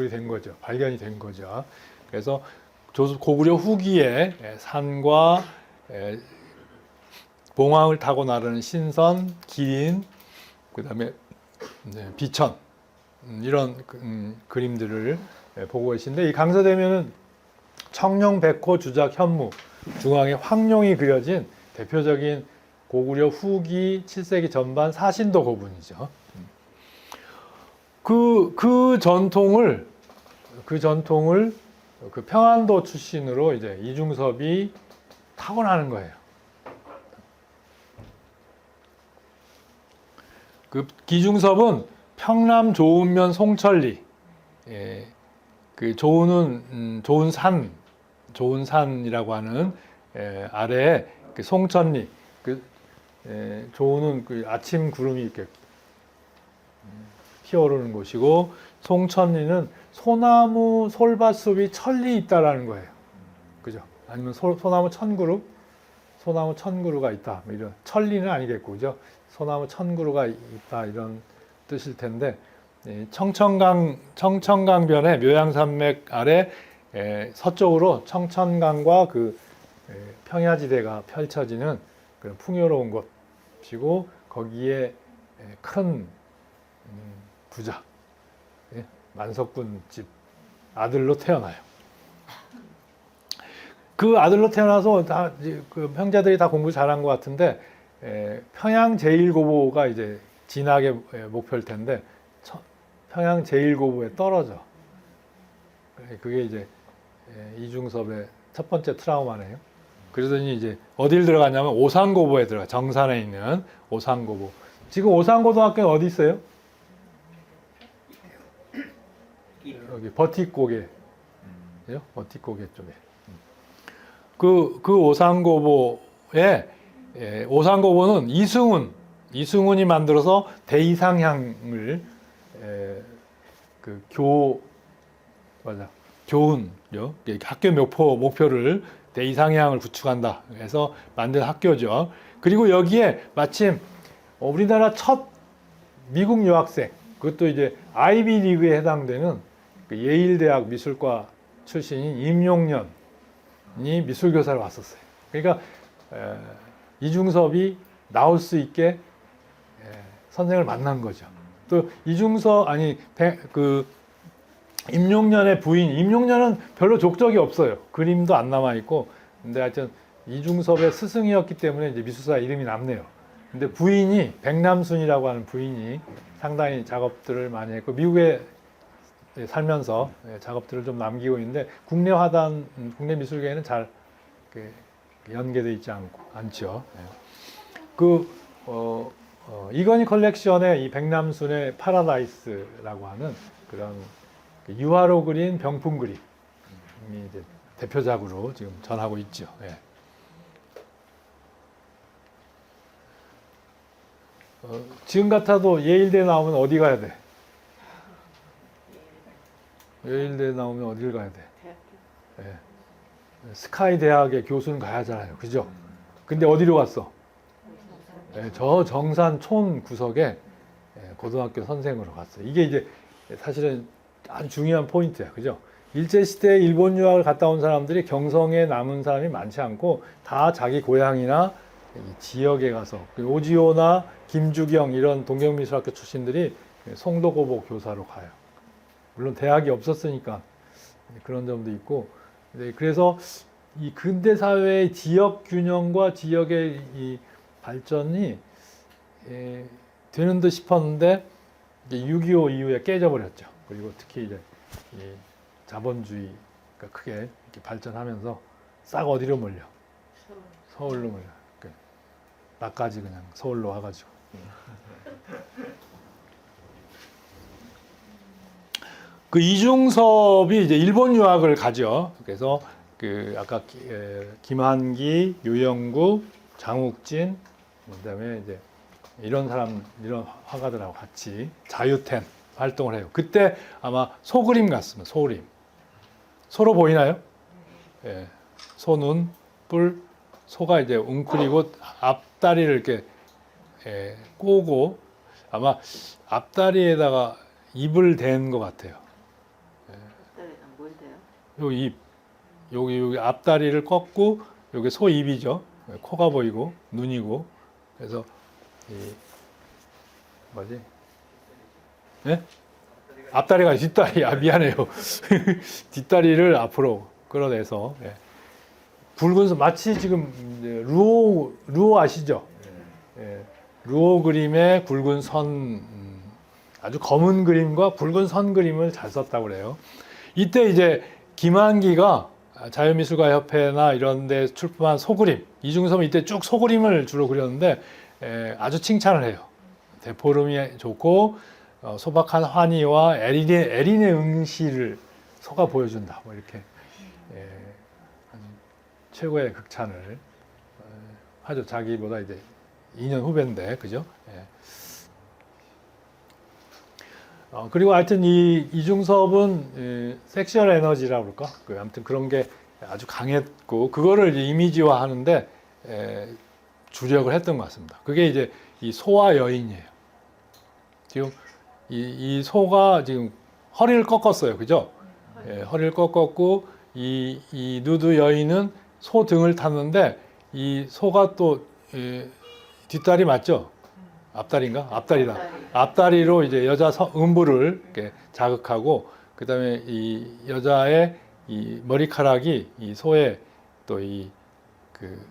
된 거죠. 발견이 된 거죠. 그래서 고구려 후기에 산과 봉황을 타고 나르는 신선, 기린, 그다음에 비천 이런 그림들을 보고 계신데, 이 강서대묘는 청룡, 백호, 주작, 현무, 중앙에 황룡이 그려진 대표적인 고구려 후기 7세기 전반 사신도 고분이죠. 그 전통을 그 평안도 출신으로 이제 이중섭이 타고나는 거예요. 그 기중섭은 평남 조은면 송천리, 그 조은은 좋은 산이라고 하는 아래에 그 송천리, 조은은 그 아침 구름이 이렇게 피어오르는 곳이고, 송천리는 소나무 솔밭숲이 천리 있다라는 거예요. 그죠? 아니면 소나무 천그루가 있다. 뭐 이런 천리는 아니겠고, 그죠? 소나무 천그루가 있다 이런 뜻일 텐데, 청천강변의 묘양산맥 아래 서쪽으로 청천강과 그 평야지대가 펼쳐지는 그런 풍요로운 곳이고, 거기에 큰 부자 만석군 집 아들로 태어나요. 그 아들로 태어나서 다 그 형제들이 다 공부 잘한 것 같은데, 평양 제1고보가 이제 진학의 목표일 텐데 평양 제1고보에 떨어져. 그게 이제 이중섭의 첫 번째 트라우마네요. 그러더니 이제 어딜 들어갔냐면 오산고보에 들어가. 정산에 있는 오산고보. 지금 오산고등학교는 어디 있어요? 여기 버티고개, 버티고개 쪽에. 그 오산고보에 오산고보는 이승훈이 만들어서 대이상향을 교훈요. 학교 목표를 대이상향을 구축한다. 해서 만든 학교죠. 그리고 여기에 마침 우리나라 첫 미국 유학생, 그것도 이제 아이비 리그에 해당되는 그 예일대학 미술과 출신인 임용년이 미술교사를 왔었어요. 그러니까 이중섭이 나올 수 있게 선생을 만난 거죠. 또 임용년의 부인, 임용년은 별로 족적이 없어요. 그림도 안 남아 있고, 근데 하여튼 이중섭의 스승이었기 때문에 이제 미술사 이름이 남네요. 근데 부인이 백남순이라고 하는 부인이 상당히 작업들을 많이 했고, 미국에 살면서 작업들을 좀 남기고 있는데, 국내 미술계에는 잘 연계되어 있지 않죠. 이건희 컬렉션의 이 백남순의 파라다이스라고 하는 그런 유화로 그린 병풍 그림이 이제 대표작으로 지금 전하고 있죠. 지금 같아도 예일대 나오면 어디 가야 돼? 예일대 나오면 어딜 가야 돼? 스카이 대학의 교수는 가야 하잖아요. 그죠? 근데 어디로 갔어? 저 정산 촌 구석에 고등학교 선생으로 갔어요. 이게 이제 사실은 아주 중요한 포인트야. 그죠? 일제시대에 일본 유학을 갔다 온 사람들이 경성에 남은 사람이 많지 않고, 다 자기 고향이나 지역에 가서, 오지호나 김주경 이런 동경미술학교 출신들이 송도고보 교사로 가요. 물론 대학이 없었으니까 그런 점도 있고, 그래서 이 근대 사회의 지역 균형과 지역의 이 발전이 되는 듯 싶었는데, 6.25 이후에 깨져버렸죠. 그리고 특히 이제 이 자본주의가 크게 이렇게 발전하면서 싹 어디로 몰려? 서울로 몰려. 나까지 그냥 서울로 와가지고. 그 이중섭이 이제 일본 유학을 가죠. 그래서 그 아까 김한기, 유영구, 장욱진, 그다음에 이제 이런 화가들하고 같이 자유텐 활동을 해요. 그때 아마 소그림 같습니다. 소그림. 소로 보이나요? 소는 뿔 소가 이제 웅크리고 앞다리를 이렇게 꼬고 아마 앞다리에다가 입을 댄 것 같아요. 앞다리에다 뭘 대요? 요 입, 여기 앞다리를 꺾고 여기 소 입이죠. 코가 보이고 눈이고 그래서 이 뭐지? 예? 앞다리가 아니라 뒷다리. 아 미안해요. 뒷다리를 앞으로 끌어내서 붉은 선 마치 지금 이제 루오 아시죠? 예, 루오 그림의 굵은 선 아주 검은 그림과 굵은 선 그림을 잘 썼다고 그래요. 이때 이제 김한기가 자유미술가협회나 이런 데 출품한 소그림, 이중섭은 이때 쭉 소그림을 주로 그렸는데 아주 칭찬을 해요. 대포름이 좋고 소박한 환희와 에린의 응시를 소가 보여준다. 뭐 이렇게 최고의 극찬을 하죠. 자기보다 이제 2년 후배인데, 그죠? 그리고 하여튼 이중섭은 섹슈얼 에너지라고 그럴까? 아무튼 그런 게 아주 강했고, 그거를 이제 이미지화 하는데 주력을 했던 것 같습니다. 그게 이제 이 소와 여인이에요. 지금 이 소가 지금 허리를 꺾었어요. 그죠? 허리를 꺾었고, 이 누드 여인은 소 등을 탔는데, 이 소가 또 뒷다리 맞죠? 앞다리인가? 앞다리다. 앞다리로 이제 여자 음부를 이렇게 자극하고, 그 다음에 이 여자의 이 머리카락이 이 소의 또 그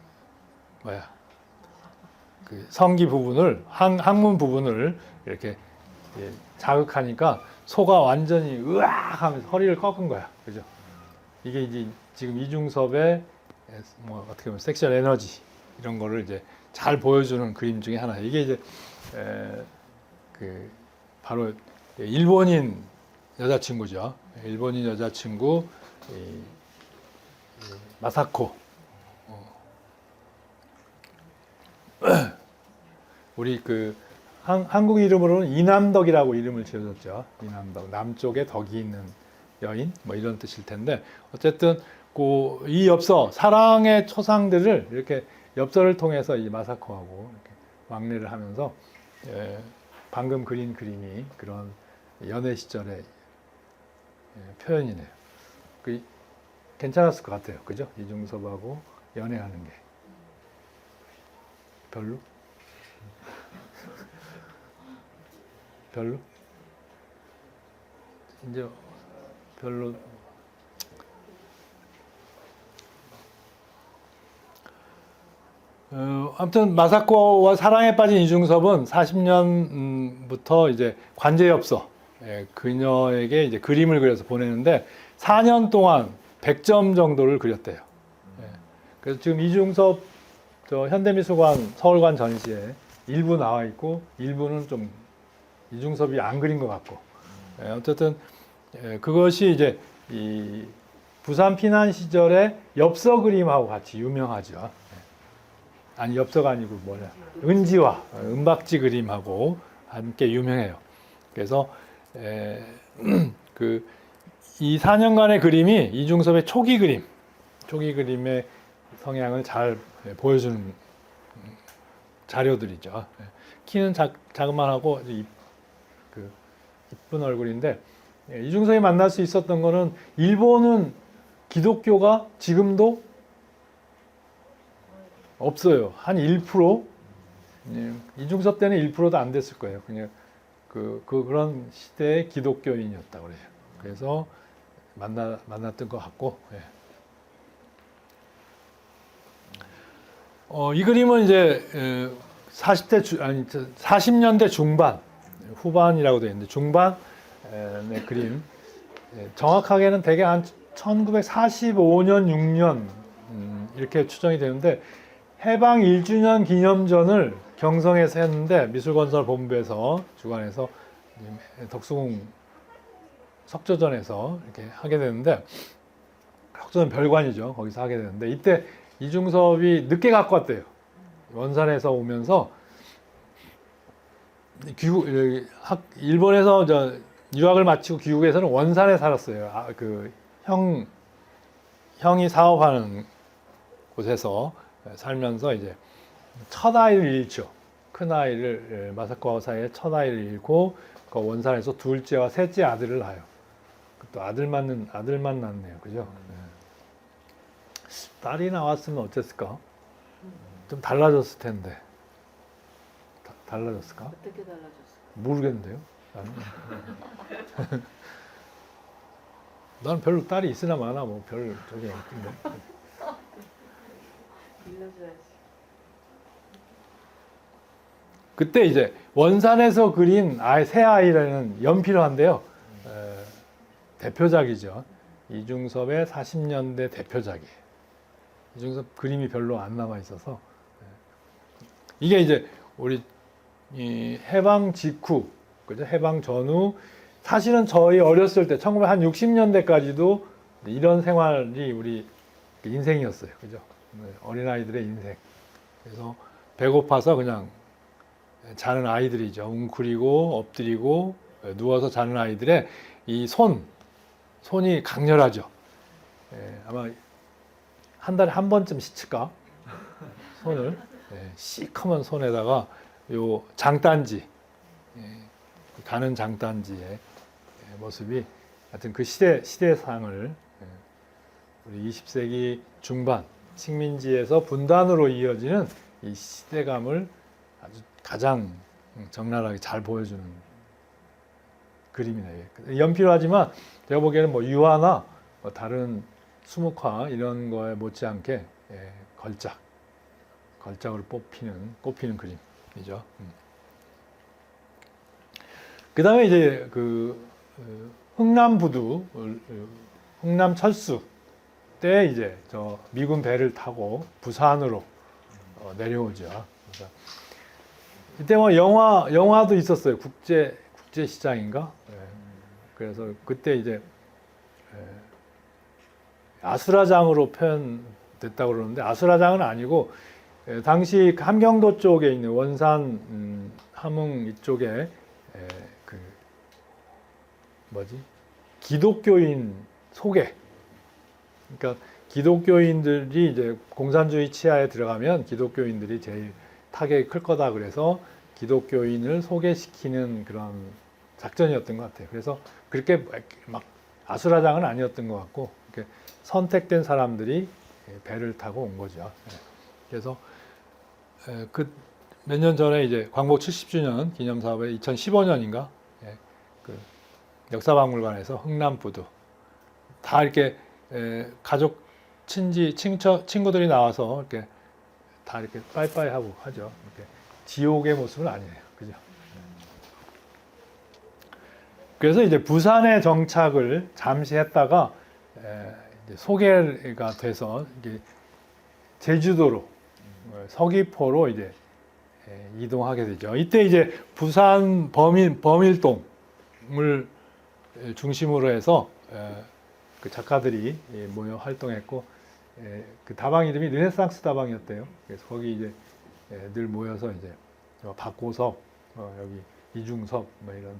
성기 부분을, 항문 부분을 이렇게 자극하니까 소가 완전히 으악 하면서 허리를 꺾은 거야. 그죠? 이게 이제 지금 이중섭의 뭐 어떻게 보면 섹슈얼 에너지 이런 거를 이제 잘 보여주는 그림 중에 하나. 이게 이제 바로 일본인 여자친구죠. 일본인 여자친구 마사코. 우리 한국 이름으로는 이남덕이라고 이름을 지어줬죠. 이남덕. 남쪽에 덕이 있는 여인 뭐 이런 뜻일 텐데 어쨌든 이 엽서 사랑의 초상들을 이렇게 엽서를 통해서 이 마사코하고 이렇게 왕래를 하면서 방금 그린 그림이 그런 연애 시절의 표현이네요. 괜찮았을 것 같아요. 그죠? 이중섭하고 연애하는 게 별로? 별로? 이제 별로. 아무튼 마사코와 사랑에 빠진 이중섭은 40년부터 이제 관제엽서 그녀에게 이제 그림을 그려서 보내는데 4년 동안 100점 정도를 그렸대요. 그래서 지금 이중섭 현대미술관 서울관 전시에 일부 나와 있고 일부는 좀 이중섭이 안 그린 것 같고 어쨌든 그것이 이제 이 부산 피난 시절에 엽서 그림하고 같이 유명하죠. 아니 엽서가 아니고 은지화, 은박지 그림하고 함께 유명해요. 그래서 이 4년간의 그림이 이중섭의 초기 그림의 성향을 잘 보여주는 자료들이죠. 키는 자그만하고 이쁜 얼굴인데 이중섭이 만날 수 있었던 거는 일본은 기독교가 지금도 없어요. 한 1%? 이중섭 때는 1%도 안 됐을 거예요. 그냥 그런 시대의 기독교인이었다고 그래요. 그래서 만났던 것 같고. 이 그림은 이제 40년대 중반, 후반이라고 되어 있는데 중반의 그림. 정확하게는 대개 한 1945년, 6년 이렇게 추정이 되는데 해방 1주년 기념전을 경성에서 했는데 미술건설본부에서 주관해서 덕수궁 석조전에서 이렇게 하게 되는데 석조전 별관이죠. 거기서 하게 되는데 이때 이중섭이 늦게 갖고 왔대요. 원산에서 오면서 일본에서 유학을 마치고 귀국해서는 원산에 살았어요. 형이 사업하는 곳에서 살면서 이제 첫 아이를 잃죠. 큰 아이를 마사코하고 사이에 첫 아이를 잃고 그 원산에서 둘째와 셋째 아들을 낳아요. 또 아들만 낳네요, 그죠? 네. 딸이 나왔으면 어땠을까? 좀 달라졌을 텐데. 달라졌을까? 어떻게 달라졌어요? 모르겠는데요. 나는 별로 딸이 있으나 마나 뭐 별 적이 없던데. 일러줘야지. 그때 이제 원산에서 그린 새 아이라는 연필화인데요. 대표작이죠. 이중섭의 40년대 대표작이에요. 이중섭 그림이 별로 안 남아 있어서 이게 이제 우리 이 해방 직후, 그죠? 해방 전후 사실은 저희 어렸을 때 1960년대까지도 이런 생활이 우리 인생이었어요, 그죠? 어린아이들의 인생. 그래서 배고파서 그냥 자는 아이들이죠. 웅크리고 엎드리고 누워서 자는 아이들의 이 손이 강렬하죠. 아마 한 달에 한 번쯤 씻을까? 손을 시커먼 손에다가 요 장단지, 가는 장단지의 모습이 하여튼 그 시대상을 우리 20세기 중반 식민지에서 분단으로 이어지는 이 시대감을 아주 가장 적나라하게 잘 보여주는 그림이네요. 연필화지만 제가 보기에는 뭐 유화나 뭐 다른 수묵화 이런 거에 못지않게 걸작으로 꼽히는 그림이죠. 그 다음에 이제 흥남부두, 흥남 철수 때 이제 저 미군 배를 타고 부산으로 내려오죠. 그래서 이때 뭐 영화도 있었어요. 국제 시장인가? 그래서 그때 이제 아수라장으로 표현됐다고 그러는데 아수라장은 아니고 당시 함경도 쪽에 있는 원산 함흥 이쪽에 기독교인 소개. 그러니까 기독교인들이 이제 공산주의 치하에 들어가면 기독교인들이 제일 타격이 클 거다 그래서 기독교인을 소개시키는 그런 작전이었던 것 같아요. 그래서 그렇게 막 아수라장은 아니었던 것 같고 이렇게 선택된 사람들이 배를 타고 온 거죠. 그래서 그 몇 년 전에 이제 광복 70주년 기념 사업에 2015년인가 그 역사박물관에서 흥남부두 다 이렇게 가족 친구들이 나와서 이렇게 다 이렇게 빠이빠이 하고 하죠. 이렇게 지옥의 모습은 아니에요, 그죠? 그래서 이제 부산에 정착을 잠시 했다가 이제 소개가 돼서 이게 제주도로 서귀포로 이제 이동하게 되죠. 이때 이제 부산 범일동을 중심으로 해서 그 작가들이 모여 활동했고 그 다방 이름이 르네상스 다방이었대요. 그래서 거기 이제 늘 모여서 이제 박고섭, 여기 이중섭 뭐 이런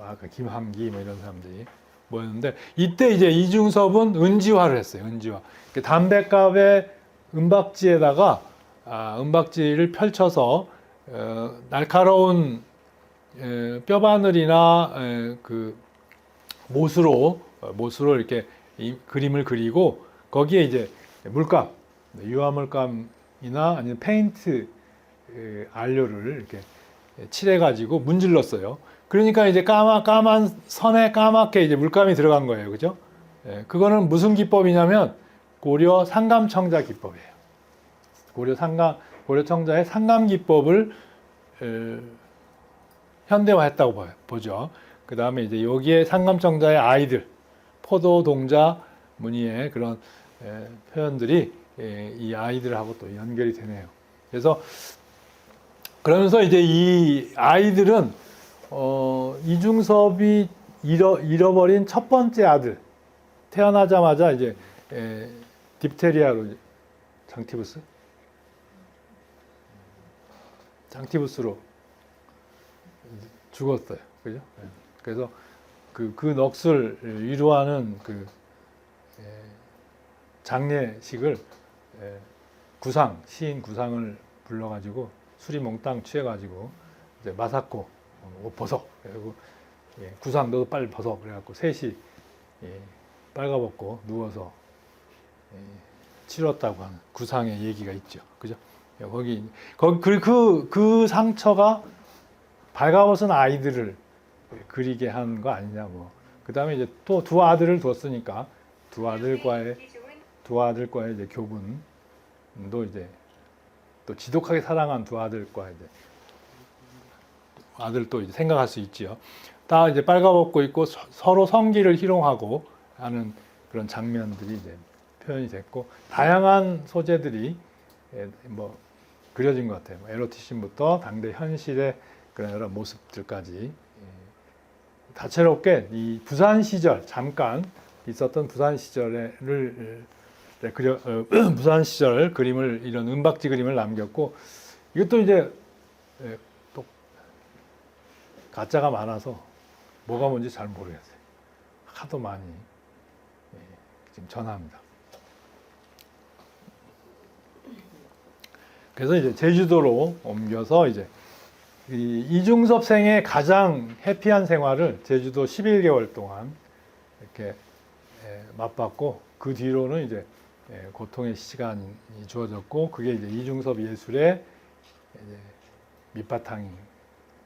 아까 김함기 뭐 이런 사람들이 모였는데 이때 이제 이중섭은 은지화를 했어요. 은지화. 담뱃갑의 은박지에다가 은박지를 펼쳐서 날카로운 뼈바늘이나 그 못으로 이렇게 그림을 그리고 거기에 이제 물감, 유화물감이나 아니면 페인트 안료를 이렇게 칠해가지고 문질렀어요. 그러니까 이제 까만 선에 까맣게 이제 물감이 들어간 거예요, 그죠? 그거는 무슨 기법이냐면 고려 상감청자 기법이에요. 고려 청자의 상감 기법을 현대화했다고 보죠. 그 다음에 이제 여기에 상감청자의 아이들, 포도, 동자, 무늬의 그런 표현들이 이 아이들하고 또 연결이 되네요. 그래서 그러면서 이제 이 아이들은 이중섭이 잃어버린 첫 번째 아들 태어나자마자 이제 딥테리아로 장티부스로 죽었어요. 그죠? 그래서 그 넋을 위로하는 그 장례식을 시인 구상을 불러가지고 술이 몽땅 취해가지고 이제 마사코 옷 벗어. 그리고 구상 너도 빨리 벗어. 그래갖고 셋이 빨가벗고 누워서 치렀다고 하는 구상의 얘기가 있죠. 그죠? 그 상처가 발가벗은 아이들을 그리게 한 거 아니냐고. 그 다음에 이제 또 두 아들을 뒀으니까 두 아들과의 이제 교분도 이제 또 지독하게 사랑한 두 아들과 이제 아들도 이제 생각할 수 있지요. 다 이제 빨가벗고 있고 서로 성기를 희롱하고 하는 그런 장면들이 이제 표현이 됐고 다양한 소재들이 뭐 그려진 것 같아요. 에로티즘부터 당대 현실의 그런 여러 모습들까지 다채롭게 이 부산 시절 잠깐 있었던 부산 시절을 부산 시절 그림을 이런 은박지 그림을 남겼고 이것도 이제 또 가짜가 많아서 뭐가 뭔지 잘 모르겠어요. 하도 많이 지금 전합니다. 그래서 이제 제주도로 옮겨서 이제 이중섭 생의 가장 해피한 생활을 제주도 11개월 동안 이렇게 맛봤고 그 뒤로는 이제 고통의 시간이 주어졌고 그게 이제 이중섭 예술의 이제 밑바탕이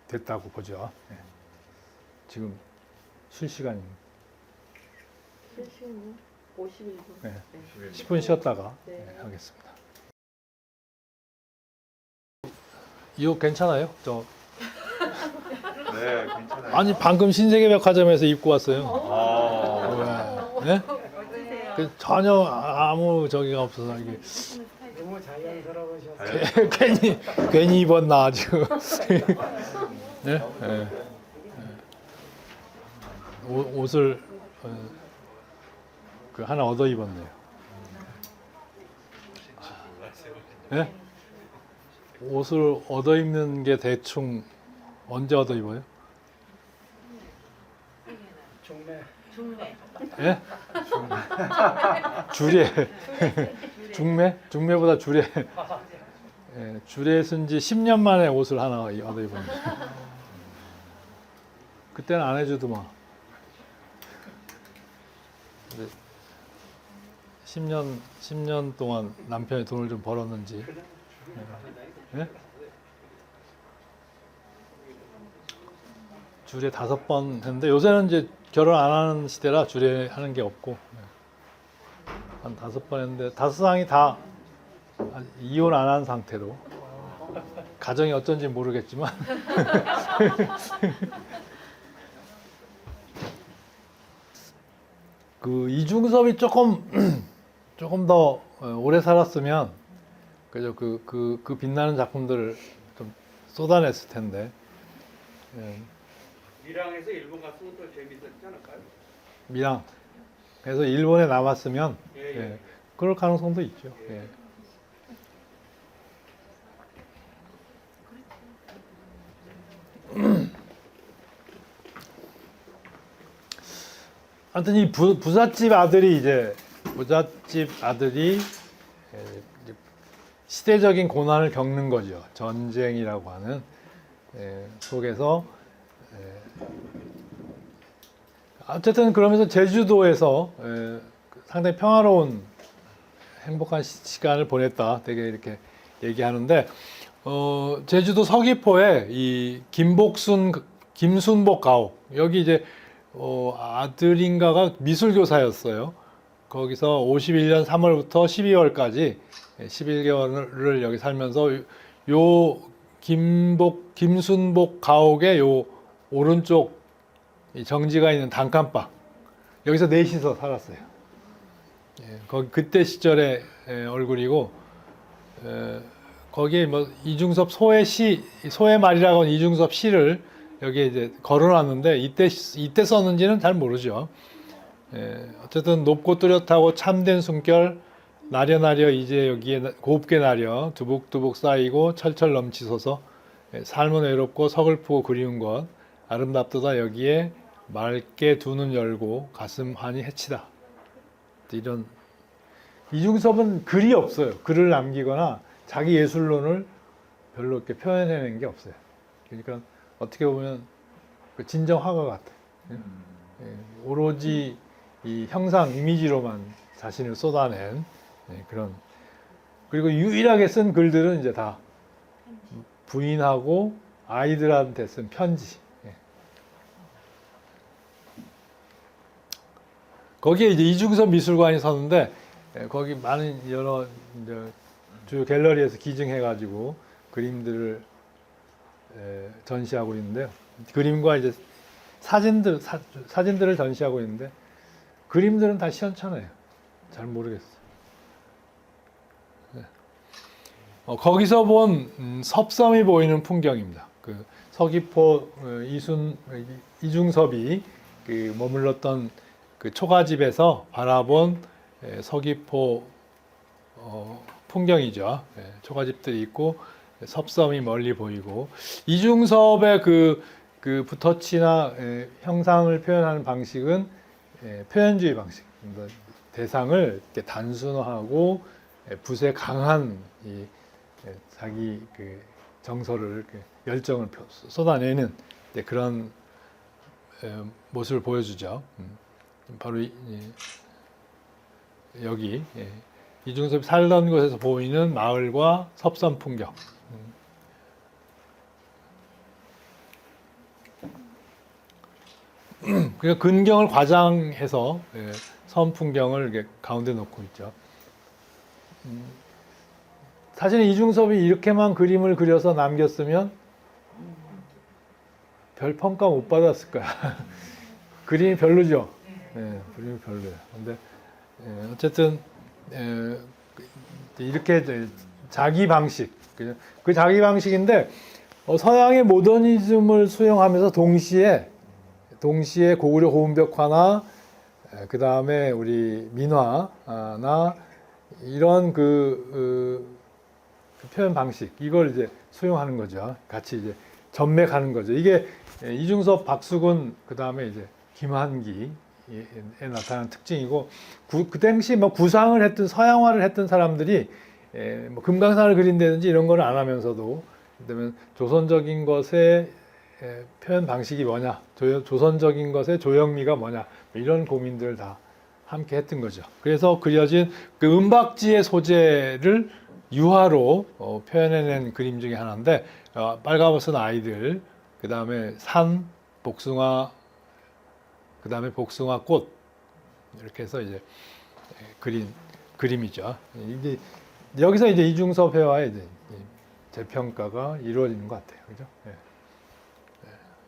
됐다고 보죠. 지금 쉴 시간입니다. 실시간이요? 51분. 네. 10분 쉬었다가 하겠습니다. 이 옷 괜찮아요? 네, 괜찮아요. 아니 방금 신세계백화점에서 입고 왔어요. 아, 네? 전혀 아무 저기가 없어서 이게 너무 자연스러우셔서 괜히 입었나 지금. 네? 네. 옷을 그 하나 얻어 입었네요. 네? 옷을 얻어 입는 게 대충 언제 얻어 입어요? 중매 예? 주례. 중매? 중매보다 주례. 예, 주례 쓴 지 10년 만에 옷을 하나 얻어 입었는데. 그때는 안 해주더만. 근데 10년 동안 남편이 돈을 좀 벌었는지. 예? 주례 5번 했는데 요새는 이제 결혼 안 하는 시대라 주례 하는 게 없고 한 5번 했는데 5상이 다 이혼 안 한 상태로 가정이 어쩐지 모르겠지만 그 이중섭이 조금 더 오래 살았으면 그죠 그 빛나는 작품들을 좀 쏟아냈을 텐데. 예. 밀양에서 일본 갔으면 더 재밌었지 않을까요? 밀양. 그래서 일본에 남았으면 예, 예, 그럴 가능성도 있죠. 예. 아무튼 이 부잣집 아들이 이제 시대적인 고난을 겪는 거죠. 전쟁이라고 하는 속에서 어쨌든 그러면서 제주도에서 상당히 평화로운 행복한 시간을 보냈다. 되게 이렇게 얘기하는데 제주도 서귀포에 이 김순복 가옥 여기 이제 아들인가가 미술교사였어요. 거기서 51년 3월부터 12월까지 11개월을 여기 살면서 요 김순복 가옥의 요 오른쪽 이 정지가 있는 단칸방 여기서 넷이서 살았어요. 거기 그때 시절의 얼굴이고 거기에 뭐 이중섭 소의 말이라고 하는 이중섭 시를 여기에 이제 걸어놨는데 이때 썼는지는 잘 모르죠. 어쨌든 높고 뚜렷하고 참된 숨결 나려나려 이제 여기에 곱게 나려 두북두북 쌓이고 철철 넘치소서 삶은 외롭고 서글프고 그리운 것 아름답도다 여기에 맑게 두 눈 열고 가슴 환히 해치다. 이런 이중섭은 글이 없어요. 글을 남기거나 자기 예술론을 별로 이렇게 표현해낸 게 없어요. 그러니까 어떻게 보면 그 진정 화가 같아요. 오로지 이 형상 이미지로만 자신을 쏟아낸 그런. 그리고 유일하게 쓴 글들은 이제 다 부인하고 아이들한테 쓴 편지. 거기에 이제 이중섭 미술관이 서는데 거기 많은 여러 이제 주요 갤러리에서 기증해가지고 그림들을 전시하고 있는데요. 그림과 이제 사진들을 전시하고 있는데 그림들은 다 시원찮아요. 잘 모르겠어요. 거기서 본 섭섬이 보이는 풍경입니다. 그 서귀포 이중섭이 그 머물렀던 그 초가집에서 바라본 서귀포 풍경이죠. 초가집들이 있고 섭섬이 멀리 보이고 이중섭의 그 붓터치나 형상을 표현하는 방식은 표현주의 방식. 대상을 이렇게 단순화하고 붓에 강한 자기 그 정서를 열정을 쏟아내는 그런 모습을 보여주죠. 바로 여기 이중섭이 살던 곳에서 보이는 마을과 섭섬 풍경. 그러니까 근경을 과장해서 섬 풍경을 이렇게 가운데 놓고 있죠. 사실은 이중섭이 이렇게만 그림을 그려서 남겼으면 별 평가 못 받았을 거야. 그림이 별로죠. 그림이 별로예요. 근데 어쨌든 이렇게 자기 방식, 그 자기 방식인데 서양의 모더니즘을 수용하면서 동시에 고구려 고운벽화나 그 다음에 우리 민화나 이런 그 표현 방식 이걸 이제 수용하는 거죠. 같이 이제 전맥하는 거죠. 이게 이중섭, 박수근 그 다음에 이제 김한기에 나타나는 특징이고 그 당시 뭐 구상을 했던 서양화를 했던 사람들이 뭐 금강산을 그린다든지 이런 걸 안 하면서도 그다음에 조선적인 것의 표현 방식이 뭐냐, 조선적인 것의 조형미가 뭐냐 이런 고민들을 다 함께 했던 거죠. 그래서 그려진 그 은박지의 소재를 유화로 표현해낸 그림 중에 하나인데 빨가벗은 아이들, 그 다음에 산, 복숭아, 그 다음에 복숭아 꽃 이렇게 해서 이제 그린 그림이죠. 이제 여기서 이제 이중섭 회화의 이제 재평가가 이루어지는 것 같아요. 그죠?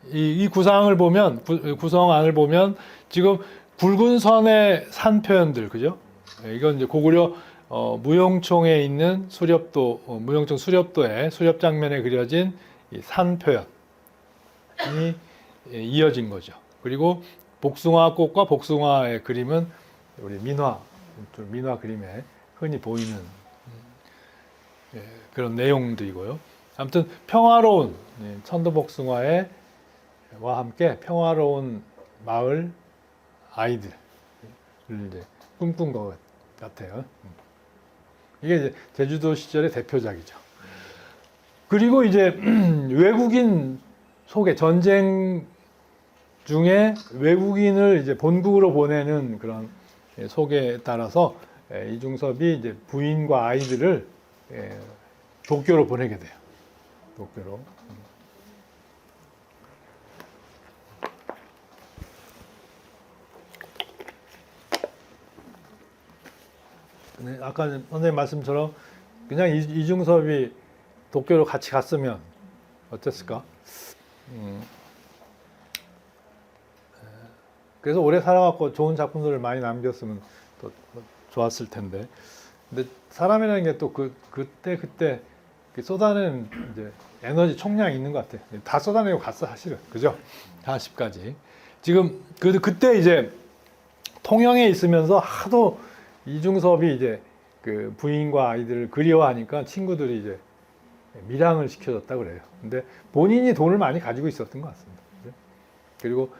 이 구상을 보면 구성안을 보면 지금 굵은 선의 산 표현들, 그죠? 이건 이제 고구려 무용총에 있는 수렵도, 무용총 수렵도의 수렵 장면에 그려진 이 산 표현이 이어진 거죠. 그리고 복숭아 꽃과 복숭아의 그림은 우리 민화 그림에 흔히 보이는 그런 내용들이고요. 아무튼 평화로운 천도복숭아와 함께 평화로운 마을 아이들을 이제 꿈꾼 것 같아요. 이게 이제 제주도 시절의 대표작이죠. 그리고 이제 외국인 소개, 전쟁 중에 외국인을 이제 본국으로 보내는 그런 소개에 따라서 이중섭이 이제 부인과 아이들을 도쿄로 보내게 돼요. 도쿄로. 아까 선생님 말씀처럼 그냥 이중섭이 도쿄로 같이 갔으면 어땠을까? 그래서 오래 살아갖고 좋은 작품들을 많이 남겼으면 또 좋았을 텐데. 근데 사람이라는 게 또 그때 쏟아내는 이제 에너지 총량이 있는 것 같아. 다 쏟아내고 갔어, 사실은. 그죠? 40까지. 지금 그때 이제 통영에 있으면서 하도 이중섭이 이제 그 부인과 아이들을 그리워하니까 친구들이 이제 밀항을 시켜줬다 그래요. 근데 본인이 돈을 많이 가지고 있었던 것 같습니다. 그리고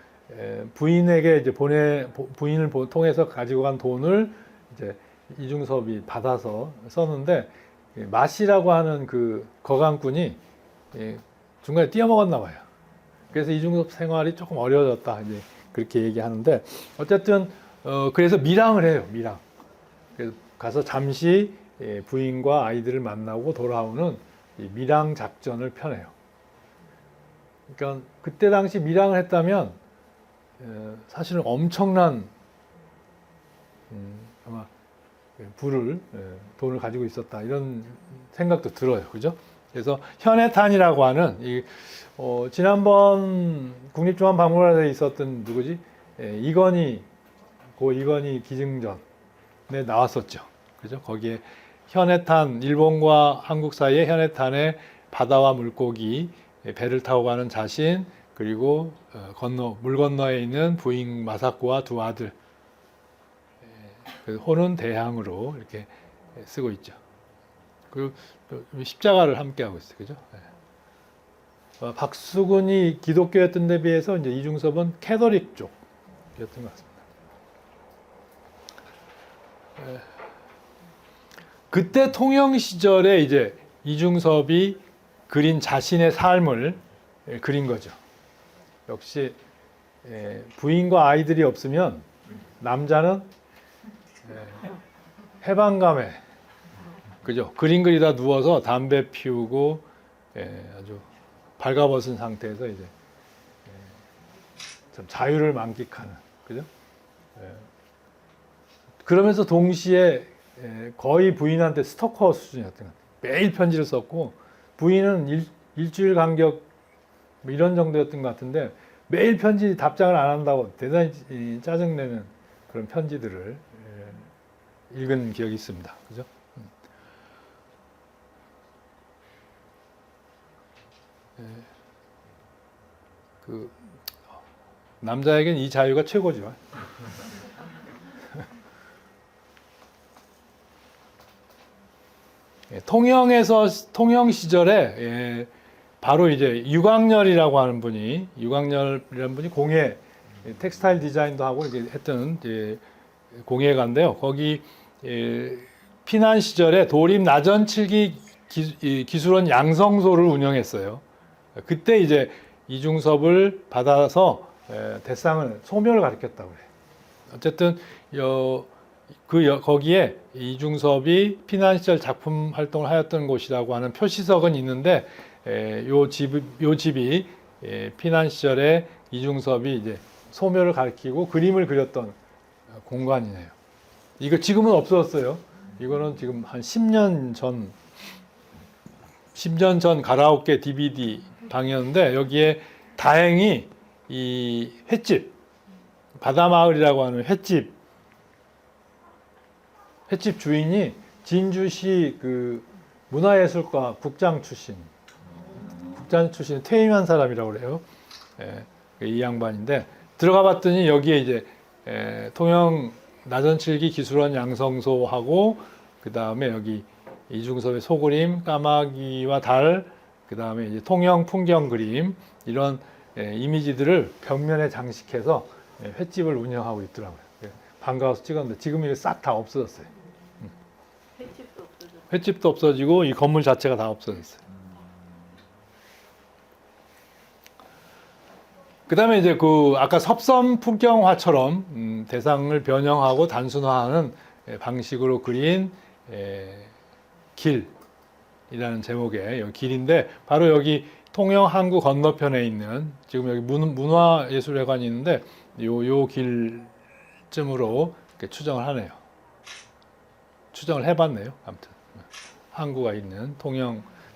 부인에게 이제 부인을 통해서 가지고 간 돈을 이제 이중섭이 받아서 썼는데 마씨라고 하는 그 거강꾼이 중간에 뛰어먹었나 봐요. 그래서 이중섭 생활이 조금 어려워졌다 이제 그렇게 얘기하는데 어쨌든 그래서 밀항을 해요. 밀항. 그래서 가서 잠시 부인과 아이들을 만나고 돌아오는 이 밀항 작전을 펴내요. 그러니까 그때 당시 밀항을 했다면 사실은 엄청난 아마 돈을 가지고 있었다 이런 생각도 들어요. 그죠? 그래서 현해탄이라고 하는 지난번 국립중앙박물관에 있었던 누구지? 이건희 기증전에 나왔었죠. 그죠? 거기에 현해탄, 일본과 한국 사이의 현해탄의 바다와 물고기, 배를 타고 가는 자신, 그리고 물 건너에 있는 부인 마사코와 두 아들, 호는 대항으로 이렇게 쓰고 있죠. 그리고 십자가를 함께 하고 있어요. 그죠? 박수근이 기독교였던 데 비해서 이제 이중섭은 캐톨릭 쪽이었던 것 같습니다. 그때 통영 시절에 이제 이중섭이 그린 자신의 삶을 그린 거죠. 역시 부인과 아이들이 없으면 남자는 해방감에 그죠? 그림 그리다 누워서 담배 피우고 아주 발가벗은 상태에서 이제 좀 자유를 만끽하는 그죠? 그러면서 동시에 거의 부인한테 스토커 수준이었던 것 같아요. 매일 편지를 썼고 부인은 일주일 간격 뭐 이런 정도였던 것 같은데 매일 편지 답장을 안 한다고 대단히 짜증내는 그런 편지들을 읽은 기억이 있습니다. 그죠? 그 남자에겐 이 자유가 최고죠. 통영 시절에 바로 이제 유광렬이라고 하는 분이 공예 텍스타일 디자인도 하고 이렇게 했던 공예가인데요. 거기 피난 시절에 도립 나전칠기 기술원 양성소를 운영했어요. 그때 이제 이중섭을 받아서 대상을 소묘를 가르쳤다고 해요. 어쨌든 거기에 이중섭이 피난 시절 작품 활동을 하였던 곳이라고 하는 표시석은 있는데 요 집이 피난 시절에 이중섭이 이제 소묘를 가르치고 그림을 그렸던 공간이네요. 이거 지금은 없어졌어요. 이거는 지금 한 10년 전 가라오케 DVD 방이었는데 여기에 다행히 이 횟집 바다마을이라고 하는 횟집 주인이 진주시 그 문화예술과 국장 출신 퇴임한 사람이라고 그래요. 이 양반인데 들어가 봤더니 여기에 이제 통영 나전칠기 기술원 양성소하고 그 다음에 여기 이중섭의 소그림, 까마귀와 달, 그 다음에 이제 통영 풍경 그림 이런 이미지들을 벽면에 장식해서 횟집을 운영하고 있더라고요. 반가워서 찍었는데 지금 이게 싹 다 없어졌어요. 횟집도 없어지고 이 건물 자체가 다 없어졌어요. 그 다음에 이제 아까 섭섬 풍경화처럼 대상을 변형하고 단순화하는 방식으로 그린 길이라는 제목의 여기 길인데 바로 여기 통영 항구 건너편에 있는 지금 여기 문화예술회관이 있는데 요 길쯤으로 이렇게 추정을 하네요. 추정을 해봤네요. 아무튼 항구가 있는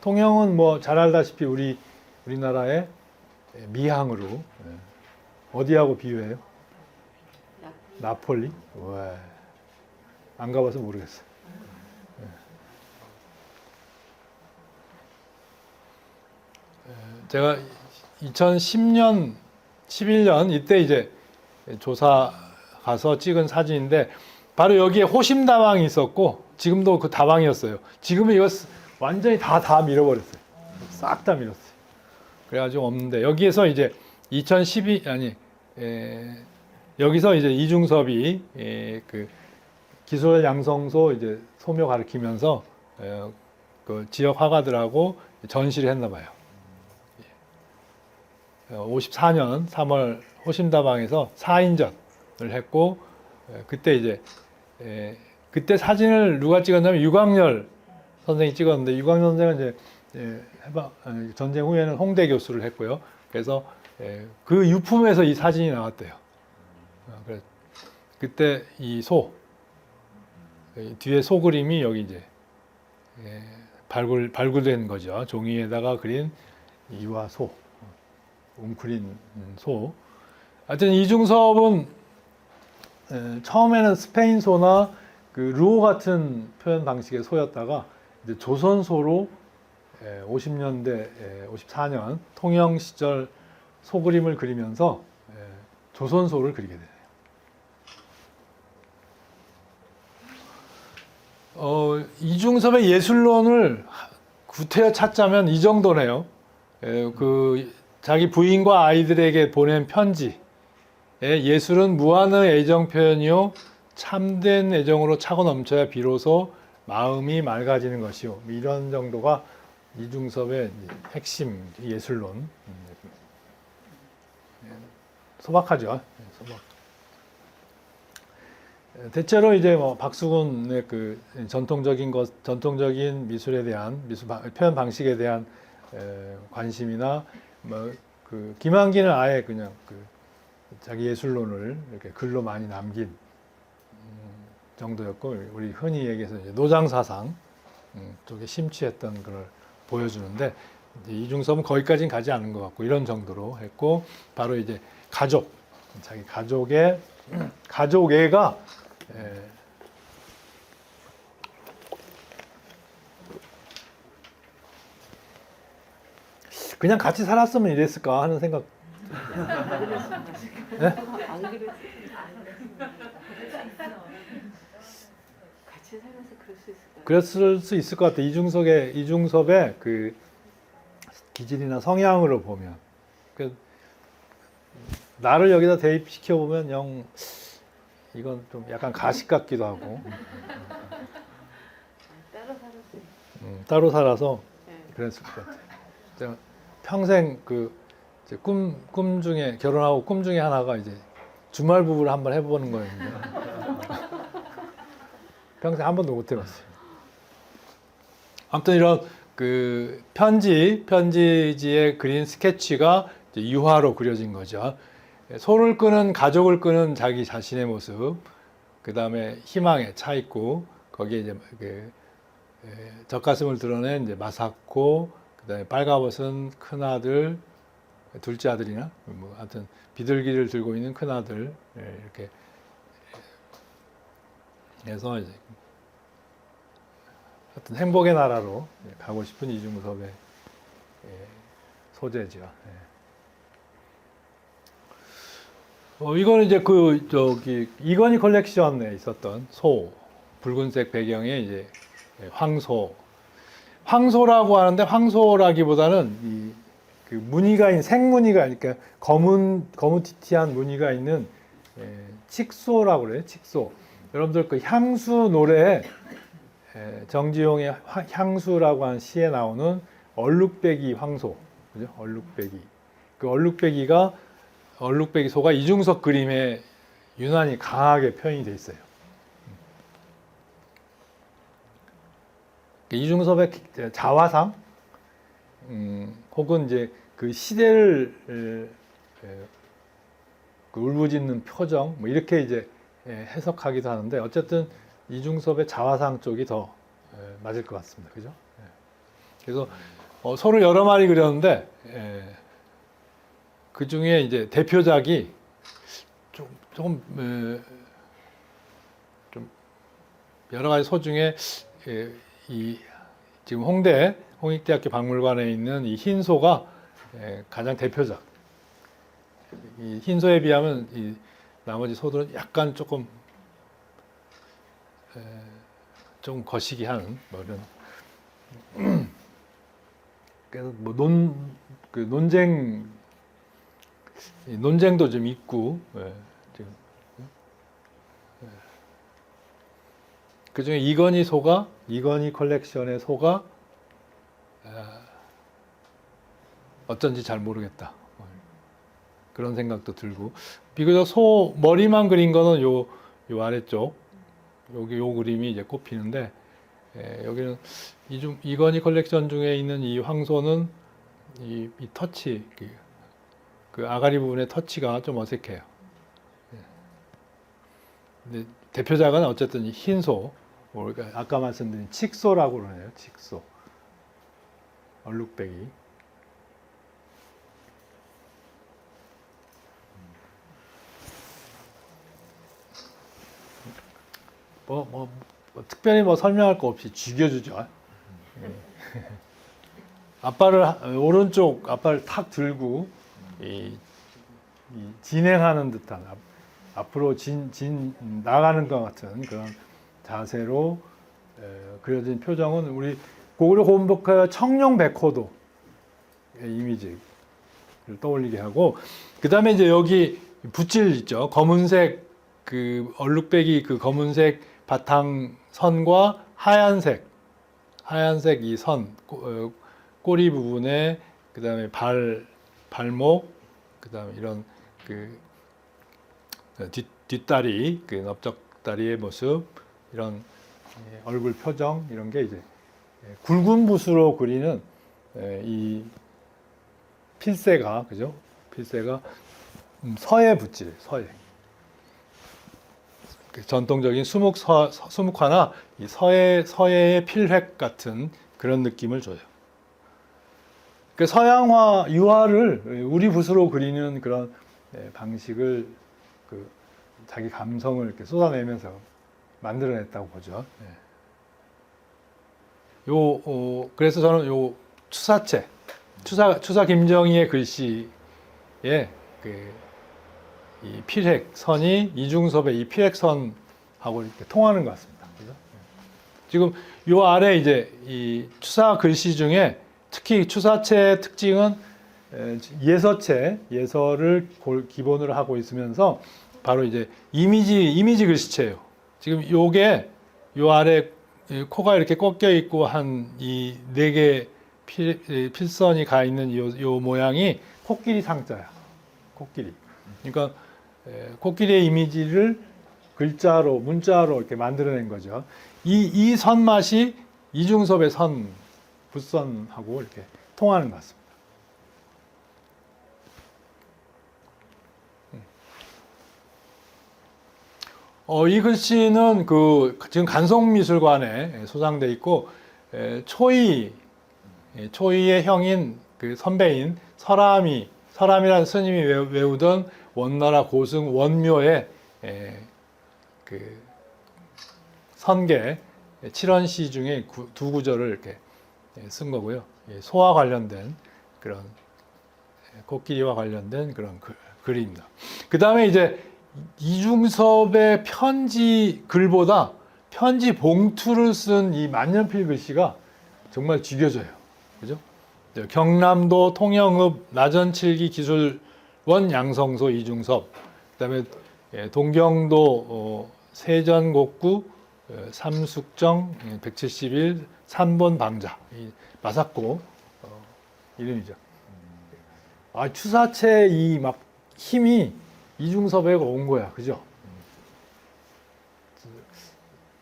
통영은 뭐 잘 알다시피 우리나라의 미항으로 어디하고 비유해요? 나폴리? 와, 안 가봐서 모르겠어요. 제가 2010년, 11년 이때 이제 조사 가서 찍은 사진인데 바로 여기에 호심다방이 있었고 지금도 그 다방이었어요. 지금은 이거 완전히 다 밀어버렸어요. 싹 다 밀었어요. 그래가지고 없는데 여기에서 이제 여기서 이제 이중섭이 그 기술 양성소 이제 소묘 가르치면서 그 지역 화가들하고 전시를 했나 봐요. 54년 3월 호심다방에서 4인전을 했고 그때 이제 그때 사진을 누가 찍었냐면 유광열 선생이 찍었는데 유광열 선생은 이제 전쟁 후에는 홍대 교수를 했고요. 그래서 그 유품에서 이 사진이 나왔대요. 그래서 그때 이 뒤에 소 그림이 여기 이제 발굴된 거죠. 종이에다가 그린 이와 소, 웅크린 소. 하여튼 이중섭은 처음에는 스페인 소나 그 루오 같은 표현 방식의 소였다가 이제 조선 소로 50년대, 54년 통영 시절 소 그림을 그리면서 조선 소를 그리게 되네요. 이중섭의 예술론을 구태여 찾자면 이 정도네요. 그 자기 부인과 아이들에게 보낸 편지. 예술은 무한의 애정 표현이요 참된 애정으로 차고 넘쳐야 비로소 마음이 맑아지는 것이요. 이런 정도가 이중섭의 핵심 예술론. 소박하죠. 소박. 대체로 이제 뭐 박수근의 그 전통적인 미술에 대한 표현 방식에 대한 관심이나 뭐 그 김한기는 아예 그냥 그 자기 예술론을 이렇게 글로 많이 남긴 정도였고 우리 흔히 얘기해서 이제 노장 사상 쪽에 심취했던 걸 보여주는데 이제 이중섭은 거기까지는 가지 않은 것 같고 이런 정도로 했고 바로 이제 자기 가족애가 그냥 같이 살았으면 이랬을까 하는 생각. 네? 안 그랬어. 같이 살면서 그럴 수 있을까요? 그랬을 수 있을 것 같아. 이중섭의 그 기질이나 성향으로 보면. 그 나를 여기다 대입시켜 보면 이건 좀 약간 가식 같기도 하고. 따로 살았어요. 따로 살아서 네. 그랬을 것 같아요. 평생 그 꿈 중에 결혼하고 꿈 중에 하나가 이제 주말 부부를 한번 해보는 거였는데 평생 한 번도 못 해봤어요. 아무튼 이런 그 편지지에 그린 스케치가 이제 유화로 그려진 거죠. 소를 끄는 가족을 끄는 자기 자신의 모습, 그 다음에 희망에 차 있고 거기에 이제 그 젖가슴을 드러낸 이제 마사코, 그 다음에 빨가벗은 큰 아들, 둘째 아들이나 뭐 하여튼 비둘기를 들고 있는 큰 아들 이렇게 해서 이제 하여튼 행복의 나라로 가고 싶은 이중섭의 소재죠. 이거는 이제 이건희 컬렉션에 있었던 소, 붉은색 배경에 이제 황소라고 하는데 황소라기보다는 그 무늬가 있는 생무늬가 그러니까 거무튀튀한 무늬가 있는 칙소라고 그래요. 칙소. 여러분들 그 향수 노래에 정지용의 향수라고 하는 시에 나오는 얼룩배기 황소, 그죠? 얼룩배기. 그 얼룩배기 소가 이중섭 그림에 유난히 강하게 표현이 돼 있어요. 이중섭의 자화상, 혹은 이제 그 시대를 그 울부짖는 표정, 뭐 이렇게 이제 해석하기도 하는데 어쨌든 이중섭의 자화상 쪽이 더 맞을 것 같습니다. 그죠? 그래서 소를 여러 마리 그렸는데 그 중에 이제 대표작이 조금 좀 여러 가지 소 중에 지금 홍익대학교 박물관에 있는 이 흰소가 가장 대표작. 이 흰소에 비하면 이 나머지 소들은 약간 조금 거시기 하는 뭐 이런. 그래서 뭐 논쟁도 좀 있고 지금 그중에 이건희 컬렉션의 소가 어쩐지 잘 모르겠다. 그런 생각도 들고, 비교적 소 머리만 그린 거는 요 아래쪽 여기 요 그림이 이제 꼽히는데, 여기는 이건희 컬렉션 중에 있는 이 황소는 이 터치, 그 아가리 부분의 터치가 좀 어색해요. 근데 대표작은 어쨌든 이 흰소, 그러니까 아까 말씀드린 칙소라고 그러네요. 칙소, 얼룩배기. 특별히 설명할 거 없이 죽여주죠. 오른쪽 앞발을 탁 들고 이 진행하는 듯한, 앞으로 나가는 것 같은 그런 자세로 그려진 표정은 우리 고구려 고음복화의 청룡백호도의 이미지를 떠올리게 하고, 그 다음에 이제 여기 붓질 있죠. 검은색 그 얼룩배기 그 검은색 바탕 선과 하얀색 이 선, 꼬리 부분에, 그 다음에 발목, 그 다음에 이런 그 뒷다리, 그 넓적다리의 모습, 이런 얼굴 표정, 이런 게 이제 굵은 붓으로 그리는 이 필세가, 그죠? 필세가 서예 붓질, 서예. 전통적인 수묵화나 이 서예의 필획 같은 그런 느낌을 줘요. 그 서양화, 유화를 우리 붓으로 그리는 그런 방식을 자기 감성을 이렇게 쏟아내면서 만들어냈다고 보죠. 그래서 저는 요 추사체, 추사 김정희의 글씨에 이 필획선이 이중섭의 이 필획선하고 이렇게 통하는 것 같습니다. 그죠? 지금 요 아래 이제 이 추사 글씨 중에 특히 추사체의 특징은 예서를 기본으로 하고 있으면서 바로 이제 이미지 글씨체예요. 지금 요게 요 아래 코가 이렇게 꺾여 있고 한 이 네 개 필선이 가 있는 요 모양이 코끼리 상자야. 코끼리. 그러니까 코끼리의 이미지를 문자로 이렇게 만들어낸 거죠. 이 선맛이 이중섭의 붓선하고 이렇게 통하는 것 같습니다. 이 글씨는 지금 간송미술관에 소장돼 있고, 초이의 형인 그 선배인 설암이라는 스님이 외우던 원나라 고승 원묘의 그 선계 7원시 중에 두 구절을 이렇게 쓴 거고요. 소와 관련된 그런, 코끼리와 관련된 그런 글입니다. 그 다음에 이제 이중섭의 편지 글보다 편지 봉투를 쓴 이 만년필 글씨가 정말 죽여져요. 그죠? 경남도 통영읍 나전칠기 기술원 양성소 이중섭, 그다음에 동경도 세전곡구 삼숙정 171 3번 방자, 마사코 이름이죠. 추사체 이 막 힘이 이중섭에게 온 거야, 그죠?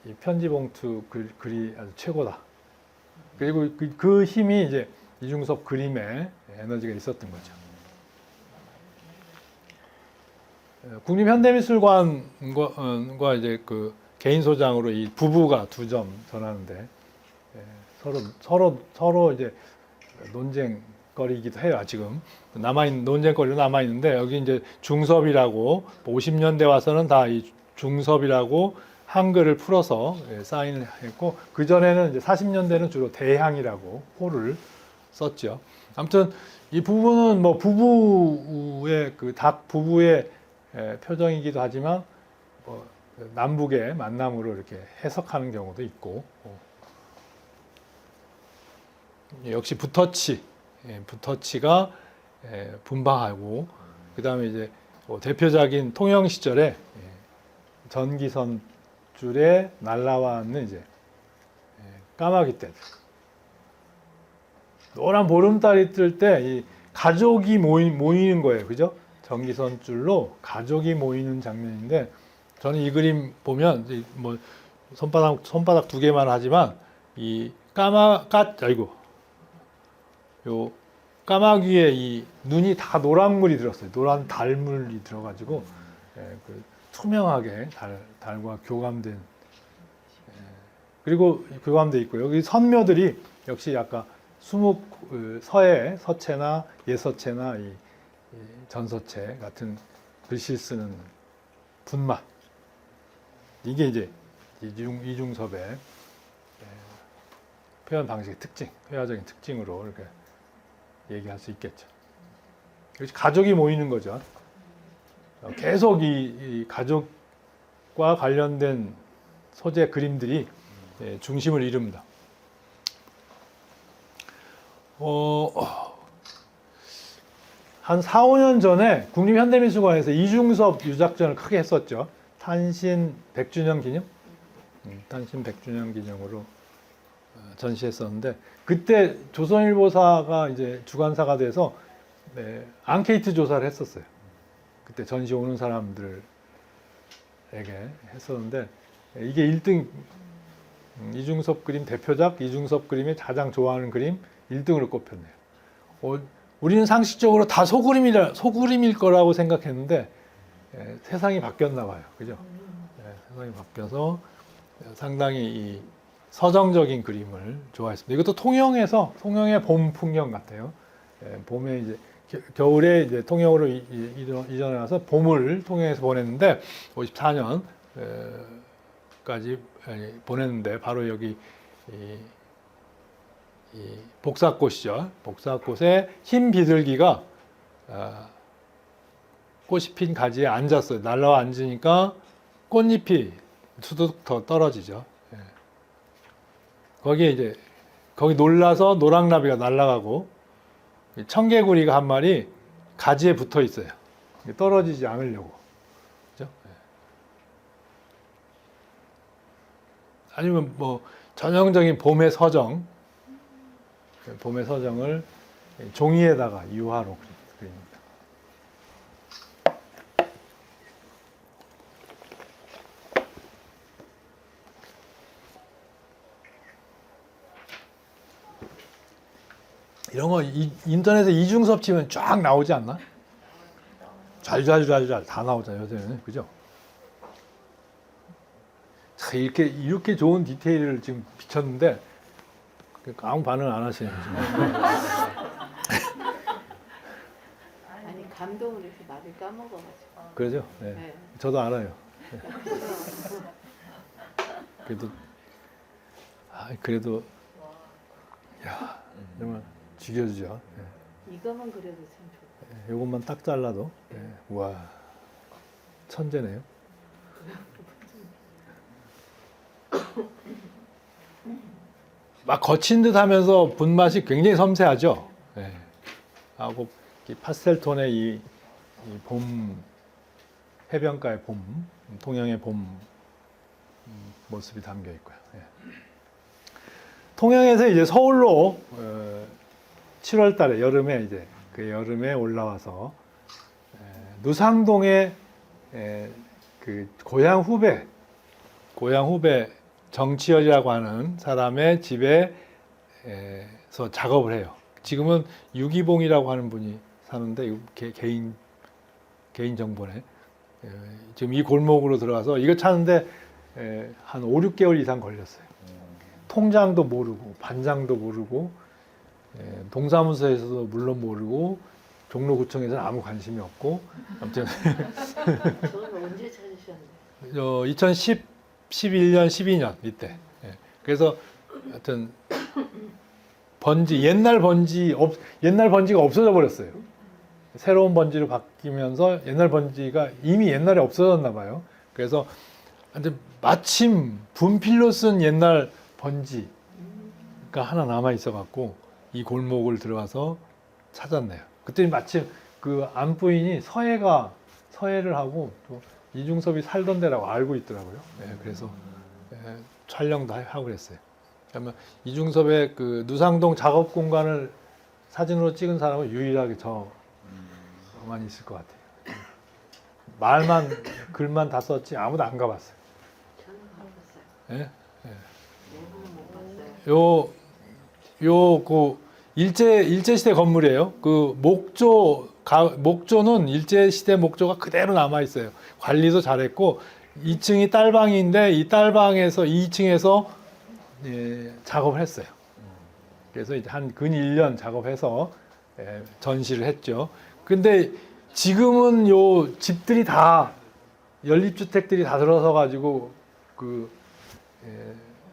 이 편지 봉투 글이 아주 최고다. 그리고 그 힘이 이제 이중섭 그림에 에너지가 있었던 거죠. 국립현대미술관과 이제 그 개인 소장으로 이 부부가 2점 전하는데, 서로 이제 논쟁거리이기도 해요. 지금 논쟁거리로 남아 있는데, 여기 이제 중섭이라고 50년대 와서는 다 이 중섭이라고 한글을 풀어서 사인을 했고, 그 전에는 이제 40년대는 주로 대향이라고 호를 썼죠. 아무튼 이 부부는 뭐 부부의 그 닭 부부의 표정이기도 하지만 남북의 만남으로 이렇게 해석하는 경우도 있고, 역시 붓터치가 분방하고, 그 다음에 이제 대표작인 통영 시절에 전기선 줄에 날라와 있는 이제 까마귀 떼들. 노란 보름달이 뜰 때 이 가족이 모이는 거예요. 그죠? 전기선 줄로 가족이 모이는 장면인데 저는 이 그림 보면 뭐 손바닥 두 개만 하지만 이 요 까마귀의 이 눈이 다 노란물이 들었어요. 노란 달물이 들어가지고 그 투명하게 달과 교감된 그리고 교감돼 있고 여기 선묘들이 역시 아까 수묵 서체나 예서체나 이 전서체 같은 글씨 쓰는 분맛 이게 이제 이중섭의 표현 방식의 특징, 회화적인 특징으로 이렇게 얘기할 수 있겠죠. 가족이 모이는 거죠. 계속 이 가족과 관련된 소재 그림들이 중심을 이룹니다. 한 4, 5년 전에 국립현대미술관에서 이중섭 유작전을 크게 했었죠. 탄신 100주년 기념? 탄신 100주년 기념으로 전시했었는데 그때 조선일보사가 이제 주관사가 돼서 앙케이트 조사를 했었어요. 그때 전시 오는 사람들에게 했었는데 이게 1등 이중섭 그림 대표작 이중섭 그림의 가장 좋아하는 그림 1등으로 꼽혔네요. 우리는 상식적으로 다 소그림일 거라고 생각했는데 세상이 바뀌었나 봐요. 그죠? 세상이 바뀌어서 상당히 이 서정적인 그림을 좋아했습니다. 이것도 통영의 봄 풍경 같아요. 봄에 이제 겨울에 이제 통영으로 이전해 와서 봄을 통영에서 보냈는데 54년까지 보냈는데 바로 여기 이 복사꽃이죠. 복사꽃에 흰 비둘기가 꽃이 핀 가지에 앉았어요. 날라와 앉으니까 꽃잎이 수두둑 더 떨어지죠. 거기 놀라서 노랑나비가 날아가고 청개구리가 한 마리 가지에 붙어 있어요. 떨어지지 않으려고. 그죠? 아니면 뭐 전형적인 봄의 서정을 종이에다가 유화로 그립니다. 이런 거 인터넷에 이중섭 치면 쫙 나오지 않나? 잘 다 나오잖아요, 요새는. 그죠? 자, 이렇게 좋은 디테일을 지금 비쳤는데 아무 반응 안 하시네요. 아니 감동을 해서 말을 까먹어가지고. 그러죠? 네. 네. 저도 알아요. 네. 그래도 야 정말 죽여주죠. 네. 이거만 그려도 참 좋고. 이것만 딱 잘라도 와 천재네요. 막 거친 듯 하면서 분맛이 굉장히 섬세하죠. 하고 이 파스텔톤의 이 봄 해변가의 봄, 통영의 봄 모습이 담겨 있고요. 통영에서 이제 서울로 7월달에 여름에 이제 그 여름에 올라와서 누상동의 그 고향 후배 정치열이라고 하는 사람의 집에서 작업을 해요. 지금은 유기봉이라고 하는 분이 사는데 이거 개인 정보네. 지금 이 골목으로 들어가서 이거 찾는데 한 5, 6개월 이상 걸렸어요. 통장도 모르고 반장도 모르고 동사무소에서도 물론 모르고 종로구청에서는 아무 관심이 없고 아무튼 저는 언제 찾으셨는데? 2011년, 12년 이때. 그래서 하여튼 옛날 번지가 없어져 버렸어요. 새로운 번지로 바뀌면서 옛날 번지가 이미 옛날에 없어졌나 봐요. 그래서 하여튼 마침 분필로 쓴 옛날 번지가 하나 남아 있어 갖고 이 골목을 들어가서 찾았네요. 그때 마침 그 안부인이 서예를 하고 또 이중섭이 살던 데라고 알고 있더라고요. 그래서 촬영도 하고 그랬어요. 그러면 이중섭의 그 누상동 작업 공간을 사진으로 찍은 사람은 유일하게 저만 있을 것 같아요. 말만 글만 다 썼지 아무도 안 가봤어요. 저는 가봤어요. 예? 내부는 못 봤어요. 그 일제 시대 건물이에요. 그 목조는 일제 시대 목조가 그대로 남아 있어요. 관리도 잘했고 2층이 딸방인데 이 딸방에서 2층에서 작업을 했어요. 그래서 이제 한 근 1년 작업해서 전시를 했죠. 근데 지금은 요 집들이 다 연립주택들이 다 들어서 가지고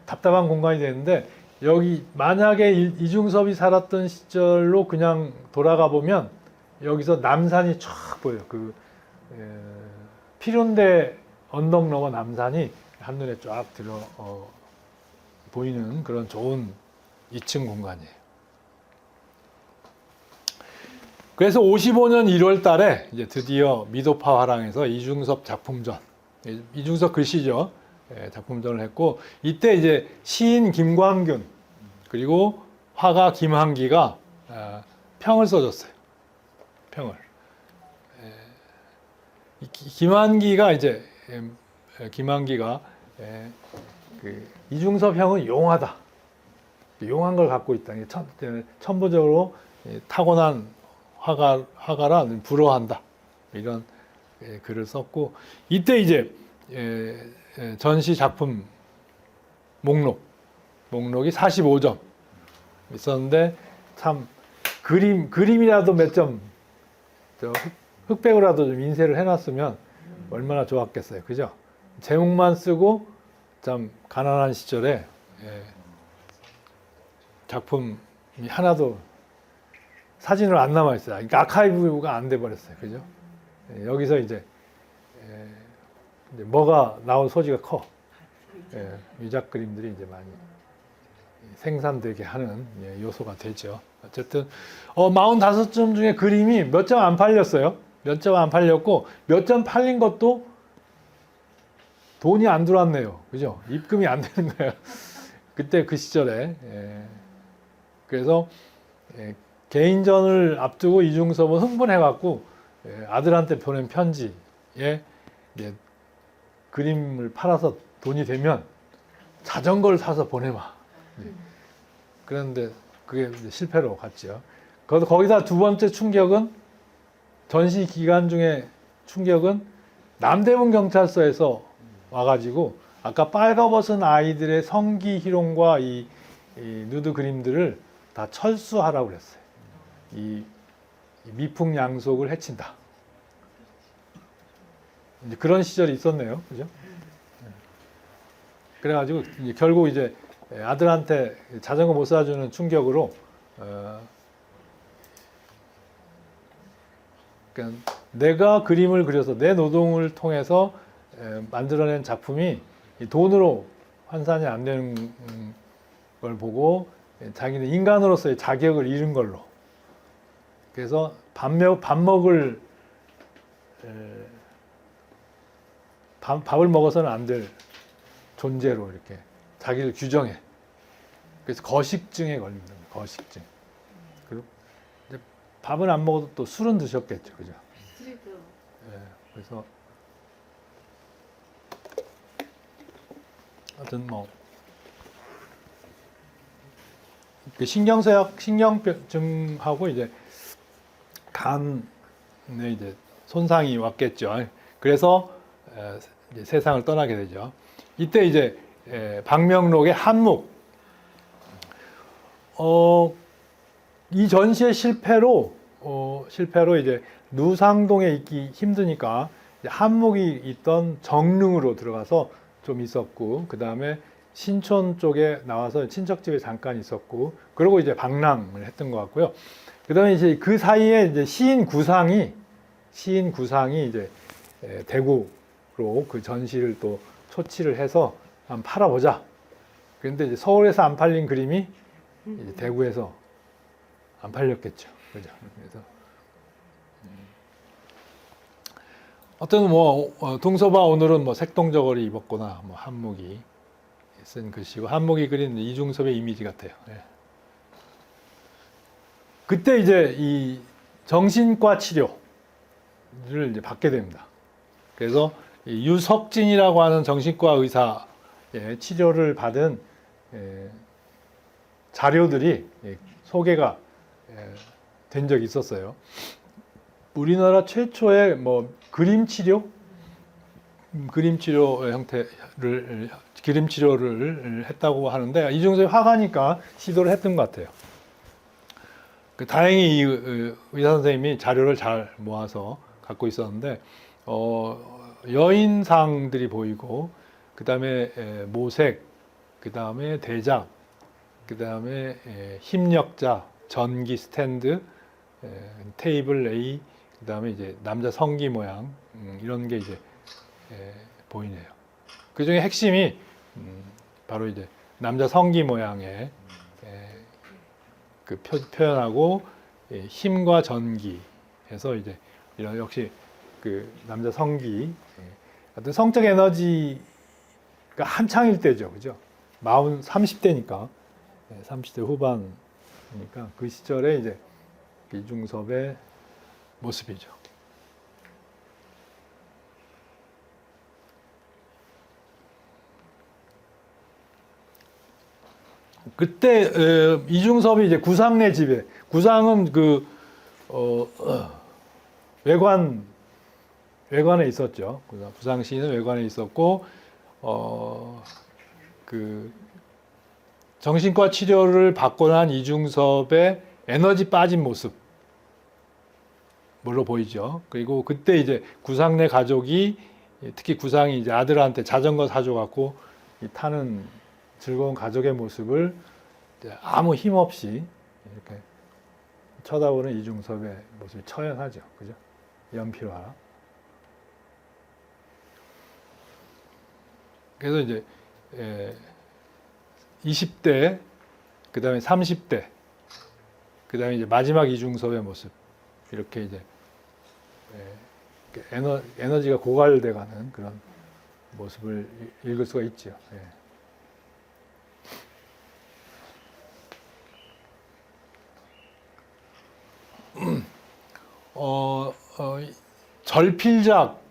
답답한 공간이 되는데 여기 만약에 이중섭이 살았던 시절로 그냥 돌아가 보면 여기서 남산이 쫙 보여요. 피륜대 언덕 넘어 남산이 한눈에 쫙 보이는 그런 좋은 2층 공간이에요. 그래서 55년 1월 달에 이제 드디어 미도파 화랑에서 이중섭 작품전, 이중섭 글씨죠. 작품전을 했고, 이때 이제 시인 김광균, 그리고 화가 김한기가 평을 써줬어요. 평을. 김한기가 이중섭 형은 용하다. 용한 걸 갖고 있다. 천부적으로 타고난 화가라 부러워한다. 이런 글을 썼고, 이때 이제 전시 작품 목록이 45점 있었는데, 참 그림이라도 몇 점 흑백으로라도 좀 인쇄를 해놨으면 얼마나 좋았겠어요. 그죠? 제목만 쓰고 참 가난한 시절에 작품이 하나도 사진으로 안 남아 있어요. 그러니까 아카이브가 안 돼 버렸어요. 그죠? 여기서 이제 뭐가 나올 소지가 커. 유작 그림들이 이제 많이 생산되게 하는 요소가 되죠. 어쨌든 45점 중에 그림이 몇 점 안 팔렸어요. 몇 점 안 팔렸고 몇 점 팔린 것도 돈이 안 들어왔네요. 그죠? 입금이 안 되는 거예요. 그때 그 시절에. 그래서 개인전을 앞두고 이중섭은 흥분해갖고 아들한테 보낸 편지에 그림을 팔아서 돈이 되면 자전거를 사서 보내마. 그런데 그게 실패로 갔죠. 거기다 두 번째 충격은 전시 기간 중에 충격은 남대문 경찰서에서 와가지고 아까 빨가벗은 아이들의 성기 희롱과 이 누드 그림들을 다 철수하라고 그랬어요. 이 미풍양속을 해친다. 이제 그런 시절이 있었네요. 그죠? 그래가지고 결국 이제 아들한테 자전거 못 사주는 충격으로 그러니까 내가 그림을 그려서 내 노동을 통해서 만들어낸 작품이 돈으로 환산이 안 되는 걸 보고 자기는 인간으로서의 자격을 잃은 걸로, 그래서 밥을 먹어서는 안 될 존재로 이렇게 자기를 규정해. 그래서 거식증에 걸립니다. 거식증. 그리고 이제 밥은 안 먹어도 또 술은 드셨겠죠, 그죠? 그래서 하여튼 신경증하고 이제 간에 이제 손상이 왔겠죠. 그래서 이제 세상을 떠나게 되죠. 이때 이제 박명록의 한묵, 이 전시의 실패로 이제 누상동에 있기 힘드니까 한묵이 있던 정릉으로 들어가서 좀 있었고, 그 다음에 신촌 쪽에 나와서 친척집에 잠깐 있었고, 그리고 이제 방랑을 했던 것 같고요. 그 다음에 이제 그 사이에 이제 시인 구상이 이제 대구로 그 전시를 또 초치를 해서 한번 팔아보자. 그런데 이제 서울에서 안 팔린 그림이 이제 대구에서 안 팔렸겠죠. 그죠? 그래서 어떤 뭐 동서봐 오늘은 뭐 색동저고리 입었거나 뭐 한목이 쓴 글씨고 한목이 그린 이중섭의 이미지 같아요. 예. 그때 이제 이 정신과 치료를 이제 받게 됩니다. 그래서 이 유석진이라고 하는 정신과 의사의 치료를 받은 자료들이 소개가 된 적이 있었어요. 우리나라 최초의 뭐 그림 치료 형태를 그림 치료를 했다고 하는데 이중섭이 화가니까 시도를 했던 것 같아요. 다행히 이 의사 선생님이 자료를 잘 모아서 갖고 있었는데 여인상들이 보이고 그 다음에 모색, 그 다음에 대작, 그 다음에 힘력자, 전기 스탠드, 테이블 A, 그 다음에 이제 남자 성기 모양 이런 게 이제 보이네요. 그 중에 핵심이 바로 이제 남자 성기 모양의 그 표현하고 힘과 전기 해서 이제 이런 역시 그 남자 성기 어떤 성적 에너지가 한창일 때죠, 그죠? 30대니까 30대 후반이니까 그 시절에 이제 이중섭의 모습이죠. 그때 이중섭이 이제 구상내 지배, 구상은 그 외관에 있었죠. 구상시는 외관에 있었고 그 정신과 치료를 받고 난 이중섭의 에너지 빠진 모습 물로 보이죠. 그리고 그때 이제 구상내 가족이 특히 구상이 이제 아들한테 자전거 사줘갖고 타는 즐거운 가족의 모습을 아무 힘 없이 이렇게 쳐다보는 이중섭의 모습이 처연하죠. 그죠? 연필화. 그래서 이제 20대, 그 다음에 30대, 그 다음에 이제 마지막 이중섭의 모습. 이렇게 이제 에너지가 고갈돼가는 그런 모습을 읽을 수가 있죠. 예. 절필작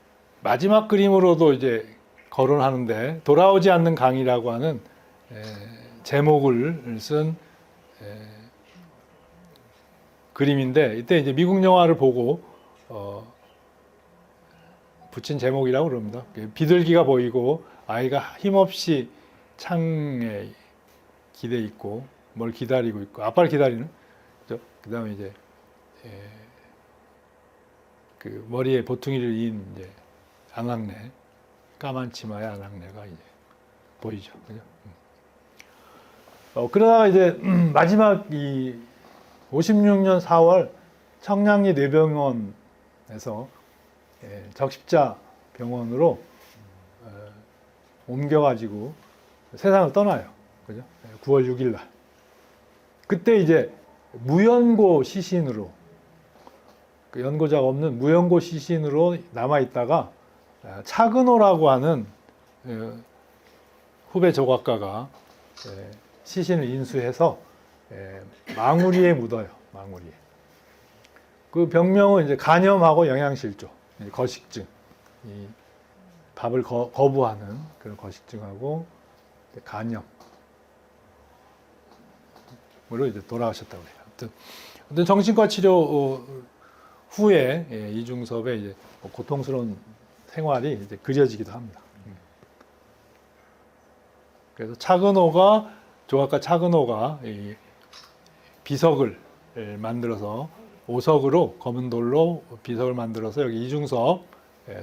마지막 그림으로도 이제 거론하는데 돌아오지 않는 강이라고 하는 제목을 쓴 그림인데 이때 이제 미국 영화를 보고 붙인 제목이라고 그럽니다. 비둘기가 보이고 아이가 힘없이 창에 기대 있고 뭘 기다리고 있고 아빠를 기다리는 그 다음에 이제 그 머리에 보퉁이를 이은 이제 안악내 까만 치마의 안악내가 이제 보이죠. 그죠? 그러다가 이제 마지막 이 56년 4월 청량리 뇌병원에서 적십자 병원으로 옮겨가지고 세상을 떠나요. 그죠? 9월 6일 날. 그때 이제 무연고 시신으로 그 연고자가 없는 무연고 시신으로 남아 있다가 차근호라고 하는 후배 조각가가 시신을 인수해서 망우리에 묻어요. 망우리에. 그 병명은 이제 간염하고 영양실조, 거식증, 이 밥을 거부하는 그런 거식증하고 간염으로 이제 돌아가셨다고 해요. 아무튼 정신과 치료 후에 이중섭의 이제 고통스러운 생활이 이제 그려지기도 합니다. 그래서 조각가 차근호가 이 비석을 만들어서 오석으로 검은 돌로 비석을 만들어서 여기 이중섭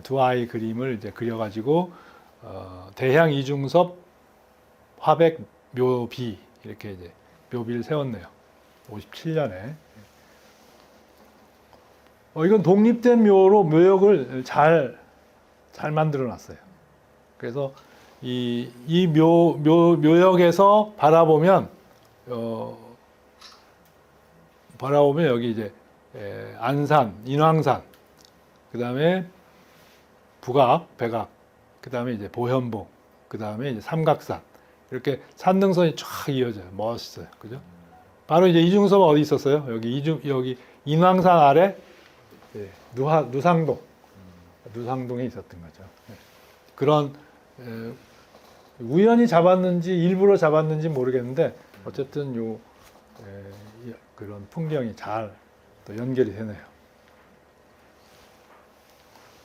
두 아이 그림을 이제 그려가지고 대향 이중섭 화백 묘비 이렇게 이제 묘비를 세웠네요. 57년에. 이건 독립된 묘로 묘역을 잘 만들어 놨어요. 그래서 이 묘역에서 바라보면 여기 이제 안산, 인왕산, 그 다음에 북악, 백악, 그 다음에 이제 보현봉, 그 다음에 이제 삼각산 이렇게 산등선이 쫙 이어져요. 멋있어요, 그죠? 바로 이제 이중섭은 어디 있었어요? 여기 인왕산 아래 예, 누상동에 있었던 거죠. 예. 그런 우연히 잡았는지 일부러 잡았는지 모르겠는데 어쨌든 그런 풍경이 잘 또 연결이 되네요.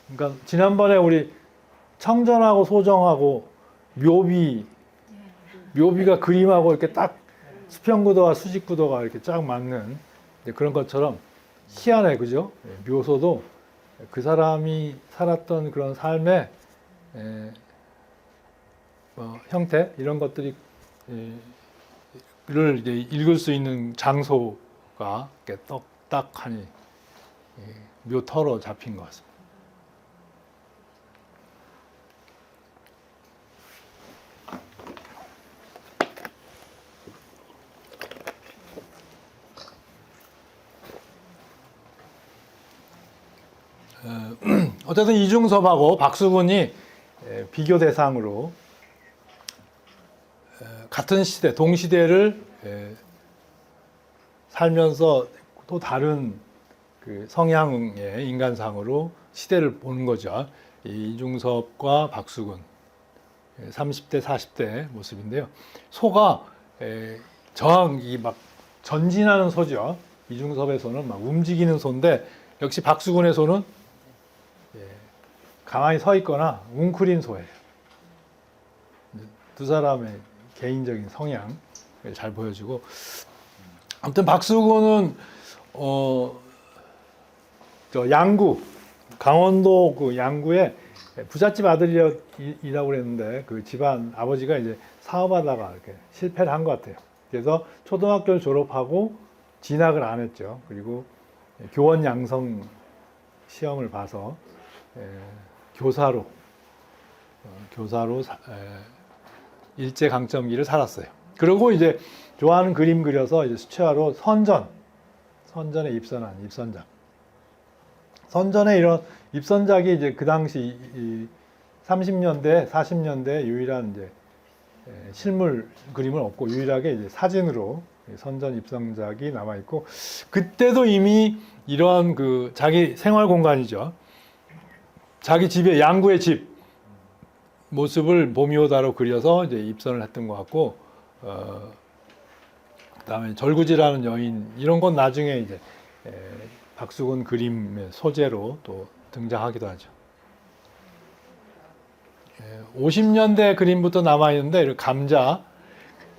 그러니까 지난번에 우리 청전하고 소정하고 묘비가 그림하고 이렇게 딱 수평구도와 수직구도가 이렇게 쫙 맞는 그런 것처럼 희한해, 그죠? 묘소도 그 사람이 살았던 그런 삶의 형태 이런 것들이 를 이제 읽을 수 있는 장소가 이렇게 딱하니 묘터로 잡힌 것 같습니다. 어쨌든 이중섭하고 박수근이 비교 대상으로 같은 시대, 동시대를 살면서 또 다른 그 성향의 인간상으로 시대를 보는 거죠. 이중섭과 박수근 30대, 40대 모습인데요. 소가 저항이 막 전진하는 소죠. 이중섭의 소는 막 움직이는 소인데 역시 박수근의 소는 가만히 서 있거나 웅크린 소예요. 두 사람의 개인적인 성향을 잘 보여주고 아무튼 박수근은 저 양구 강원도 그 양구에 부잣집 아들이라고 그랬는데 그 집안 아버지가 이제 사업하다가 이렇게 실패를 한 것 같아요. 그래서 초등학교를 졸업하고 진학을 안 했죠. 그리고 교원 양성 시험을 봐서 교사로 일제 강점기를 살았어요. 그리고 이제 좋아하는 그림 그려서 이제 수채화로 선전에 입선한 입선작. 선전에 이런 입선작이 이제 그 당시 30년대, 40년대 유일한 이제 실물 그림은 없고 유일하게 이제 사진으로 선전 입선작이 남아 있고 그때도 이미 이런 그 자기 생활 공간이죠. 자기 집에 양구의 집 모습을 봄이오다로 그려서 이제 입선을 했던 것 같고, 그다음에 절구지라는 여인 이런 건 나중에 이제 박수근 그림의 소재로 또 등장하기도 하죠. 50년대 그림부터 남아 있는데 이런 감자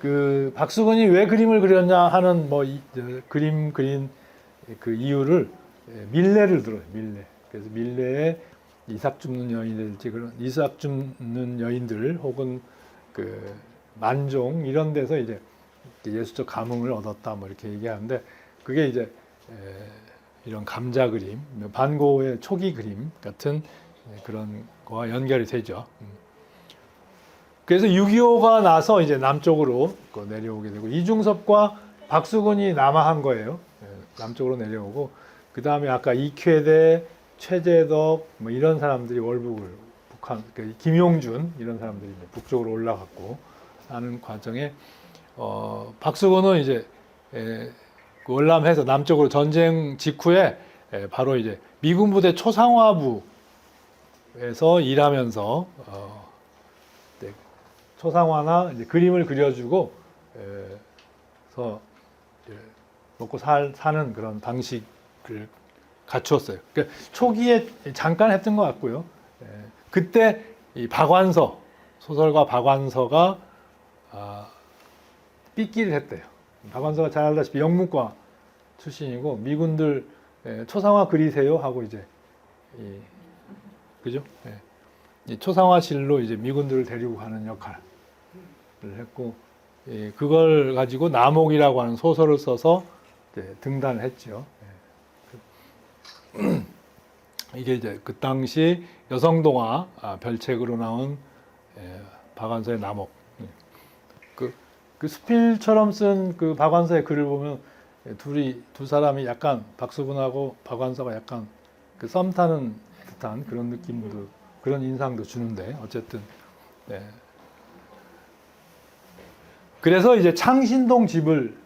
그 박수근이 왜 그림을 그렸냐 하는 뭐 그림 그린 그 이유를 밀레를 들어요. 밀레. 그래서 밀레에 이삭 줍는 여인들일지 그런 이삭 줍는 여인들 혹은 그 만종 이런 데서 이제 예수적 감흥을 얻었다 뭐 이렇게 얘기하는데 그게 이제 이런 감자 그림, 반고의 초기 그림 같은 그런 거와 연결이 되죠. 그래서 6.25가 나서 이제 남쪽으로 내려오게 되고 이중섭과 박수근이 남하한 거예요. 남쪽으로 내려오고 그 다음에 아까 이쾌대, 최재덕 뭐 이런 사람들이 월북을 북한 김용준 이런 사람들이 북쪽으로 올라갔고 하는 과정에 박수근은 이제 월남해서 남쪽으로 전쟁 직후에 바로 이제 미군 부대 초상화부에서 일하면서 초상화나 이제 그림을 그려주고 그래서 먹고 사는 그런 방식을 갖추었어요. 그러니까 초기에 잠깐 했던 것 같고요. 그때 이 박완서 소설가 박완서가 삐끼를 했대요. 박완서가 잘 알다시피 영문과 출신이고 미군들 초상화 그리세요 하고 이제 그죠? 이 초상화실로 이제 미군들을 데리고 가는 역할을 했고 그걸 가지고 남옥이라고 하는 소설을 써서 등단을 했죠. 이게 이제 그 당시 여성동화 별책으로 나온 박완서의 남옥. 그 수필처럼 쓴 그 박완서의 글을 보면 두 사람이 약간 박수근하고 박완서가 약간 그 썸 타는 듯한 그런 느낌도 그런 인상도 주는데 어쨌든 네. 그래서 이제 창신동 집을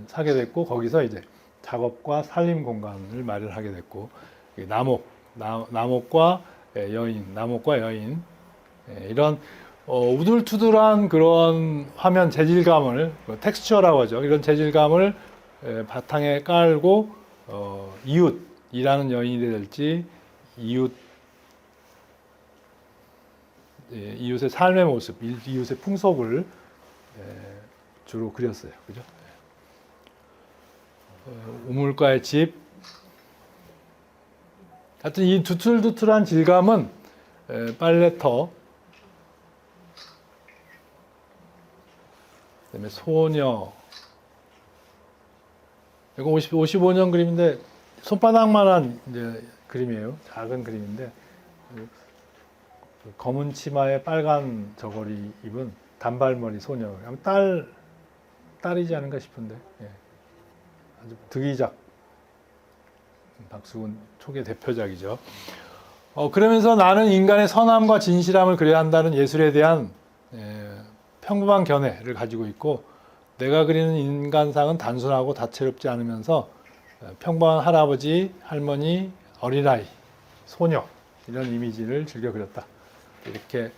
사게 됐고 거기서 이제 작업과 살림 공간을 마련하게 됐고 남옥과 여인 이런 우둘투둘한 그런 화면 재질감을 텍스처라고 하죠. 이런 재질감을 바탕에 깔고 이웃이라는 여인이 될지 이웃의 삶의 모습, 이웃의 풍속을 주로 그렸어요. 그죠? 우물가의 집. 하여튼 이 두툴두툴한 질감은 빨래터, 그다음에 소녀. 이거 55년 그림인데 손바닥만한 이제 그림이에요. 작은 그림인데 검은 치마에 빨간 저고리 입은 단발머리 소녀. 딸이지 않은가 싶은데 아주 득이작. 박수근 초기 대표작이죠. 그러면서 나는 인간의 선함과 진실함을 그려야 한다는 예술에 대한 평범한 견해를 가지고 있고 내가 그리는 인간상은 단순하고 다채롭지 않으면서 평범한 할아버지, 할머니, 어린아이, 소녀 이런 이미지를 즐겨 그렸다. 이렇게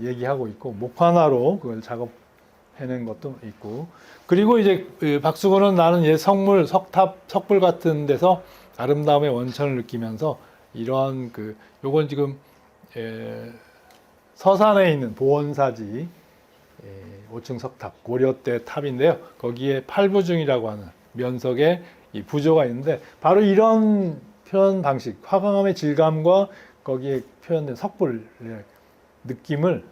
얘기하고 있고 목판화로 그걸 작업해낸 것도 있고 그리고 이제 박수근은 나는 옛 성물, 석탑, 석불 같은 데서 아름다움의 원천을 느끼면서 이런 요건 지금 서산에 있는 보원사지 5층 석탑, 고려 때 탑인데요. 거기에 팔부중이라고 하는 면석에 이 부조가 있는데 바로 이런 표현 방식, 화강암의 질감과 거기에 표현된 석불의 느낌을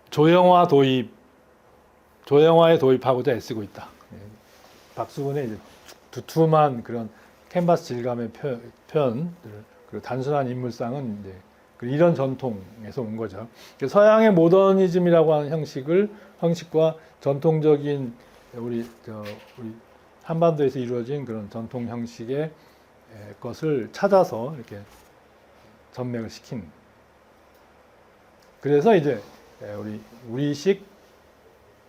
조형화에 도입하고자 애쓰고 있다. 박수근의 이제 두툼한 그런 캔버스 질감의 표현, 그리고 단순한 인물상은 이제 이런 전통에서 온 거죠. 서양의 모더니즘이라고 하는 형식과 전통적인 우리 한반도에서 이루어진 그런 전통 형식의 것을 찾아서 이렇게 전맥을 시킨. 그래서 이제 우리식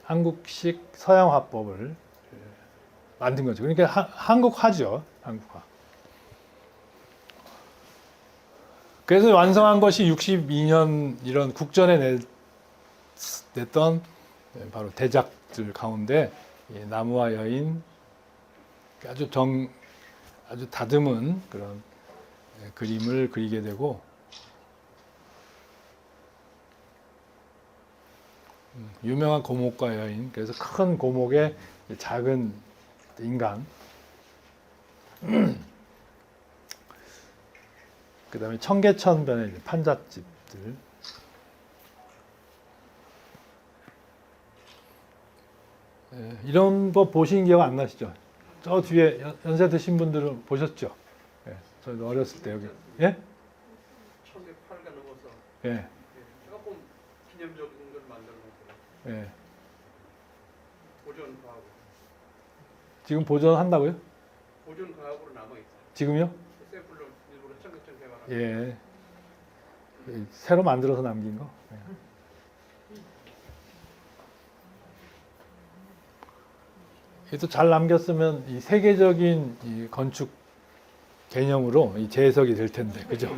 한국식 서양 화법을 만든 거죠. 그러니까 한국화죠. 한국화. 그래서 완성한 것이 62년 이런 국전에 냈던 바로 대작들 가운데 나무와 여인 아주 다듬은 그런 그림을 그리게 되고 유명한 고목과 여인 그래서 큰 고목에 작은 인간 그 다음에 청계천변의 판잣집들 이런 거 보신 기억 안 나시죠? 저 뒤에 연세 드신 분들은 보셨죠? 저희도 어렸을 때 여기 1908가 넘어서 예. 조금 기념적인 걸 만들어 놓고 보존 과학으로 지금 보존한다고요? 보존 과학으로 남아 있다. 지금요? 샘플로 일부러 청계천 개발한. 예. 새로 만들어서 남긴 거. 또 잘 남겼으면 이 세계적인 이 건축 개념으로 이 재해석이 될 텐데, 그죠?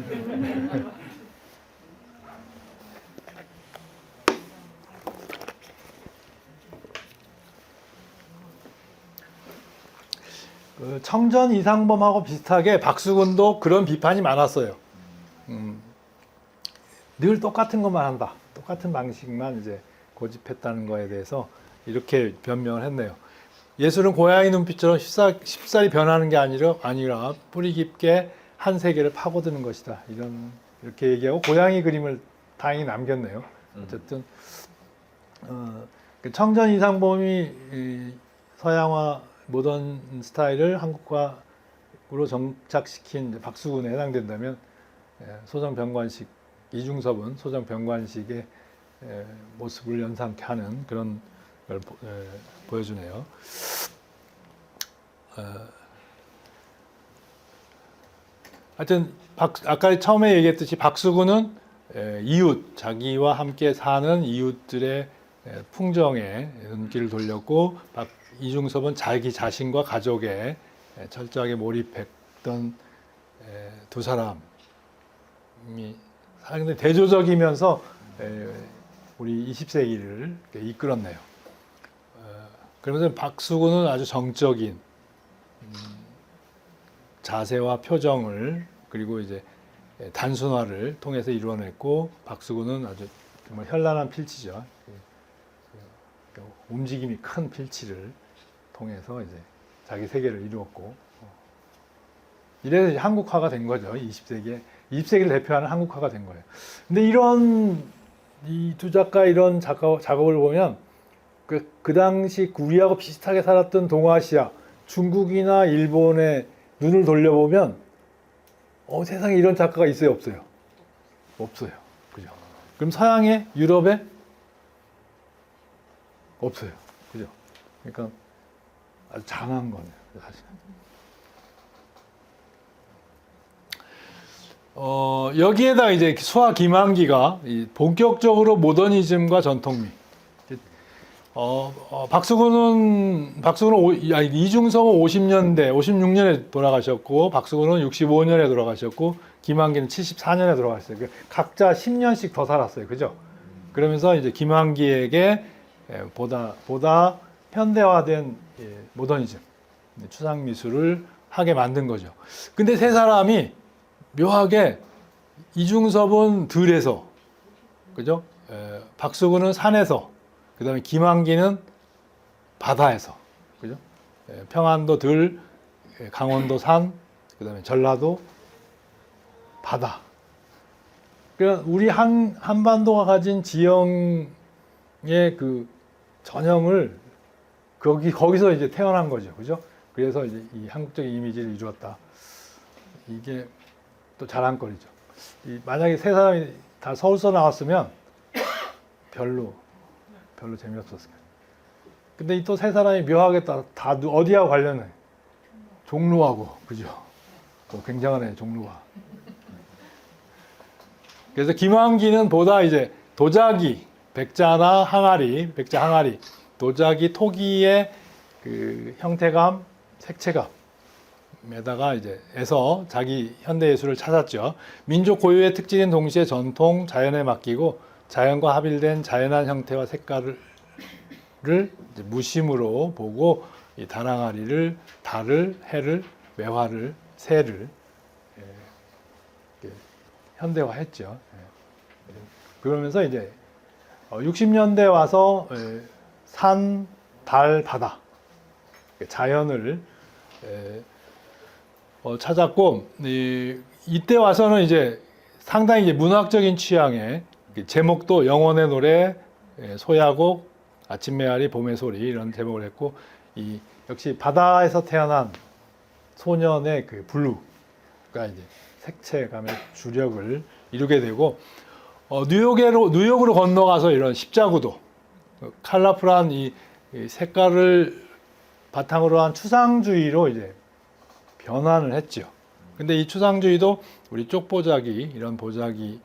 청전 이상범하고 비슷하게 박수근도 그런 비판이 많았어요. 늘 똑같은 것만 한다. 똑같은 방식만 이제 고집했다는 거에 대해서 이렇게 변명을 했네요. 예술은 고양이 눈빛처럼 쉽사리 변하는 게 아니라 뿌리 깊게 한 세계를 파고드는 것이다. 이렇게 얘기하고 고양이 그림을 다행히 남겼네요. 어쨌든 청전 이상범이 서양화 모던 스타일을 한국화로 정착시킨 박수근에 해당된다면 소정병관식 이중섭은 소정병관식의 모습을 연상케 하는 그런 걸 보여주네요. 하여튼 아까 처음에 얘기했듯이 박수근은 이웃, 자기와 함께 사는 이웃들의 풍정에 눈길을 돌렸고 이중섭은 자기 자신과 가족에 철저하게 몰입했던 두 사람이 상당히 대조적이면서 우리 20세기를 이끌었네요. 그러면서 박수근은 아주 정적인 자세와 표정을 그리고 이제 단순화를 통해서 이루어냈고 박수근은 아주 정말 현란한 필치죠. 움직임이 큰 필치를 통해서 이제 자기 세계를 이루었고 이래서 이제 한국화가 된 거죠. 20세기를 대표하는 한국화가 된 거예요. 근데 이 두 작가 이런 작업을 보면 그 당시 우리하고 비슷하게 살았던 동아시아, 중국이나 일본의 눈을 돌려보면 세상에 이런 작가가 있어요, 없어요? 없어요. 그죠? 그럼 서양에, 유럽에 없어요. 그죠? 그러니까 아주 장한 거네요, 사실. 여기에다 이제 수화 김한기가 본격적으로 모더니즘과 전통미. 이중섭은 50년대, 56년에 돌아가셨고, 박수근은 65년에 돌아가셨고, 김한기는 74년에 돌아가셨어요. 각자 10년씩 더 살았어요. 그죠? 그러면서 이제 김한기에게 보다 현대화된 모더니즘, 추상 미술을 하게 만든 거죠. 근데 세 사람이 묘하게 이중섭은 들에서, 그죠? 박수근은 산에서, 그 다음에 김한기는 바다에서, 그죠? 평안도 들, 강원도 산, 그 다음에 전라도 바다. 그러니까 우리 한반도가 가진 지형의 그 전형을 거기서 이제 태어난 거죠, 그죠? 그래서 이제 이 한국적인 이미지를 이루었다. 이게 또 자랑거리죠. 만약에 세 사람이 다 서울서 나왔으면 별로 재미없었을 거예요. 근데 이 또 세 사람이 묘하게 다 어디하고 관련해? 종로하고, 그죠? 굉장하네, 종로와. 그래서 김한기는 보다 이제 도자기, 백자 항아리, 도자기 토기의 그 형태감, 색채감에다가 이제 에서 자기 현대 예술을 찾았죠. 민족 고유의 특징인 동시에 전통, 자연에 맡기고 자연과 합일된 자연한 형태와 색깔을 이제 무심으로 보고 이 달항아리를, 달을, 해를, 매화를, 새를 현대화했죠. 그러면서 이제 60년대 와서 산, 달, 바다 자연을 찾았고 이때 와서는 이제 상당히 이제 문학적인 취향의 제목도 영혼의 노래, 소야곡, 아침 메아리, 봄의 소리 이런 제목을 했고 역시 바다에서 태어난 소년의 그 블루가 이제 색채감의 주력을 이루게 되고 뉴욕으로 건너가서 이런 십자구도 컬러풀한 이 색깔을 바탕으로 한 추상주의로 이제 변환을 했죠. 근데 이 추상주의도 우리 쪽보자기 이런 보자기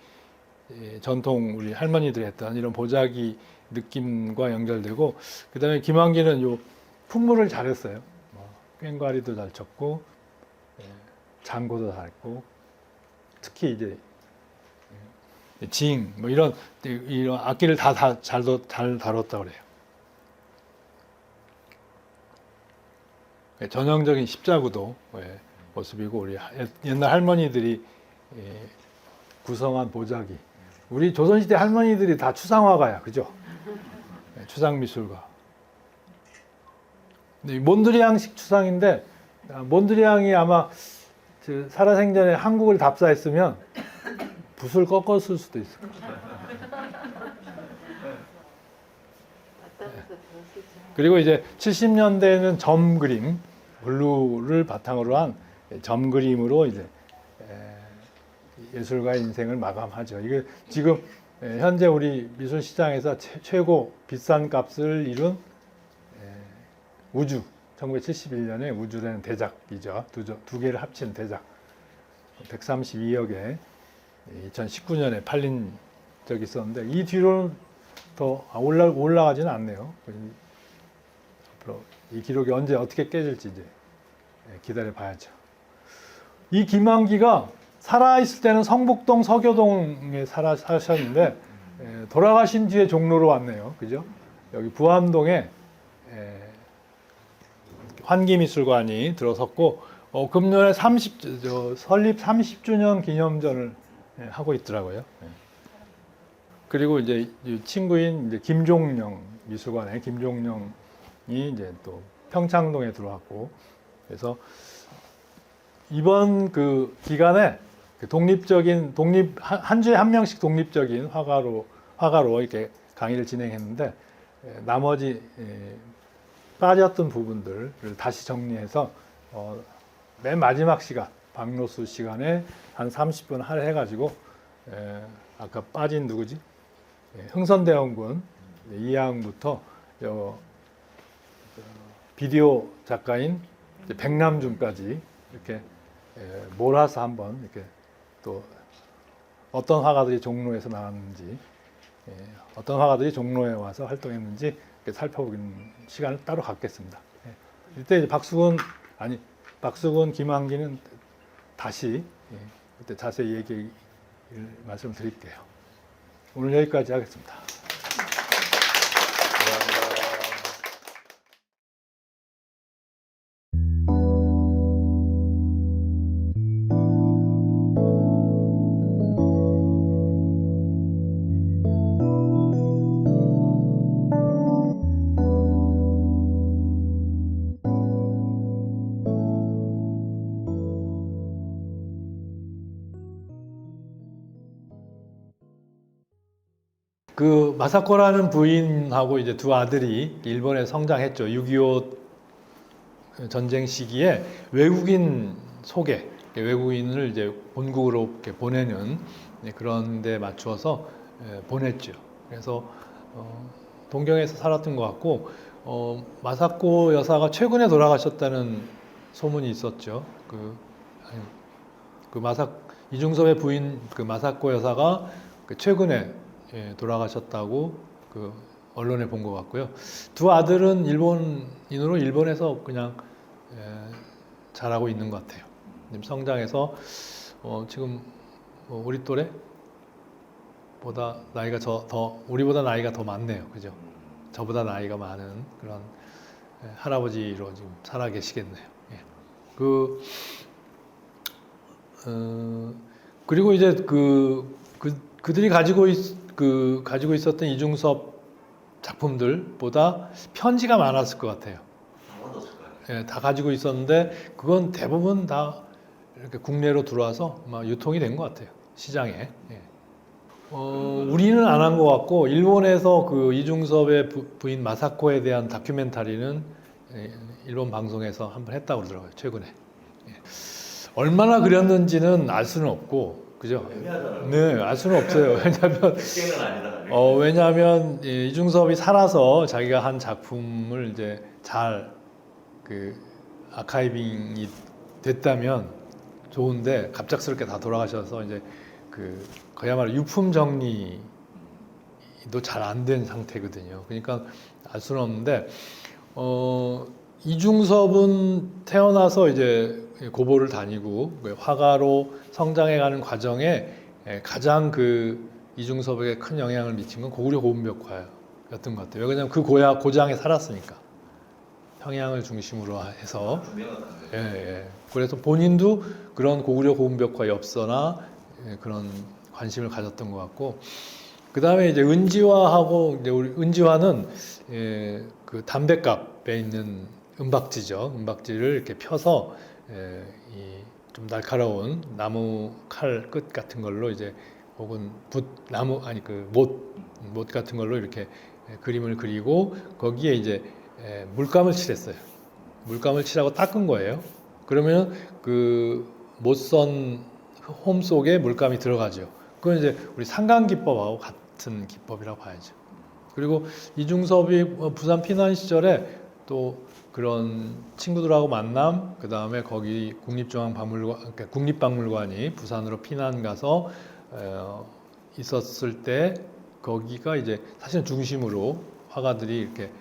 전통 우리 할머니들이 했던 이런 보자기 느낌과 연결되고 그다음에 김한기는 요 풍물을 잘했어요. 꽹과리도 잘 쳤고 장구도 잘했고 특히 이제 징 뭐 이런 악기를 다 잘 다뤘다 그래요. 전형적인 십자구도 모습이고 우리 옛날 할머니들이 구성한 보자기. 우리 조선시대 할머니들이 다 추상화가야, 그죠? 추상미술가. 몬드리앙식 추상인데 몬드리앙이 아마 살아생전에 한국을 답사했으면 붓을 꺾었을 수도 있을 거예요. 그리고 이제 70년대에는 점 그림, 블루를 바탕으로 한 점 그림으로 이제 예술가의 인생을 마감하죠. 이게 지금 현재 우리 미술 시장에서 최고 비싼 값을 이룬 우주, 1971년에 우주라는 대작이죠. 두 개를 합친 대작. 132억에 2019년에 팔린 적이 있었는데 이 뒤로는 더 올라가지는 않네요. 앞으로 이 기록이 언제 어떻게 깨질지 이제 기다려 봐야죠. 이 김한기가 살아있을 때는 성북동 서교동에 사셨는데 돌아가신 뒤에 종로로 왔네요. 그죠? 여기 부암동에 환기미술관이 들어섰고 금년에 설립 30주년 기념전을 하고 있더라고요. 그리고 이제 친구인 이제 김종령 미술관의 김종령이 이제 또 평창동에 들어왔고 그래서 이번 그 기간에 한 주에 한 명씩 독립적인 화가로 이렇게 강의를 진행했는데 나머지 빠졌던 부분들을 다시 정리해서 맨 마지막 시간 박노수 시간에 한 30분 할애해가지고 아까 빠진 누구지? 흥선대원군 이하영부터 비디오 작가인 백남준까지 이렇게 몰아서 한번 이렇게 또 어떤 화가들이 종로에서 나왔는지 어떤 화가들이 종로에 와서 활동했는지 이렇게 살펴보는 시간을 따로 갖겠습니다. 이때 이제 박수근 김한기는 다시 그때 자세히 얘기를 말씀드릴게요. 오늘 여기까지 하겠습니다. 그 마사코라는 부인하고 이제 두 아들이 일본에 성장했죠. 6.25 전쟁 시기에 외국인 소개, 외국인을 이제 본국으로 이렇게 보내는 그런 데 맞추어서 보냈죠. 그래서 동경에서 살았던 것 같고 마사코 여사가 최근에 돌아가셨다는 소문이 있었죠. 이중섭의 부인 그 마사코 여사가 최근에 돌아가셨다고 그 언론에 본 것 같고요. 두 아들은 일본인으로 일본에서 그냥 잘하고 있는 것 같아요. 지금 성장해서 지금 우리 또래 보다 나이가 우리보다 나이가 더 많네요. 그죠? 저보다 나이가 많은 그런 할아버지로 지금 살아 계시겠네요. 그리고 이제 그들이 가지고 있었던 이중섭 작품들보다 편지가 많았을 것 같아요. 다 가지고 있었는데 그건 대부분 다 이렇게 국내로 들어와서 유통이 된 것 같아요. 시장에. 우리는 안 한 것 같고 일본에서 그 이중섭의 부인 마사코에 대한 다큐멘터리는 일본 방송에서 한번 했다고 그러더라고요. 최근에. 얼마나 그렸는지는 알 수는 없고. 그죠? 네, 알 수는 없어요. 왜냐하면 이중섭이 살아서 자기가 한 작품을 이제 잘 아카이빙이 됐다면 좋은데 갑작스럽게 다 돌아가셔서 이제 그야말로 유품 정리도 잘 안 된 상태거든요. 그러니까 알 수는 없는데 이중섭은 태어나서 이제 고보를 다니고 화가로 성장해가는 과정에 가장 이중섭에게 큰 영향을 미친 건 고구려 고운벽화였던 것 같아요. 왜냐하면 그 고장에 살았으니까 평양을 중심으로 해서 그래서 본인도 그런 고구려 고운벽화 엽서나 그런 관심을 가졌던 것 같고 그 다음에 이제 은지화하고 우리 은지화는 그 담뱃갑에 있는 은박지죠. 은박지를 이렇게 펴서 좀 날카로운 나무 칼 끝 같은 걸로 이제 혹은 못 같은 걸로 이렇게 그림을 그리고 거기에 이제 물감을 칠했어요. 물감을 칠하고 닦은 거예요. 그러면 그 못선 홈 속에 물감이 들어가죠. 그건 이제 우리 상강기법하고 같은 기법이라고 봐야죠. 그리고 이중섭이 부산 피난 시절에 또 그런 친구들하고 만남, 그 다음에 거기 그러니까 국립박물관이 부산으로 피난 가서 있었을 때 거기가 이제 사실 중심으로 화가들이 이렇게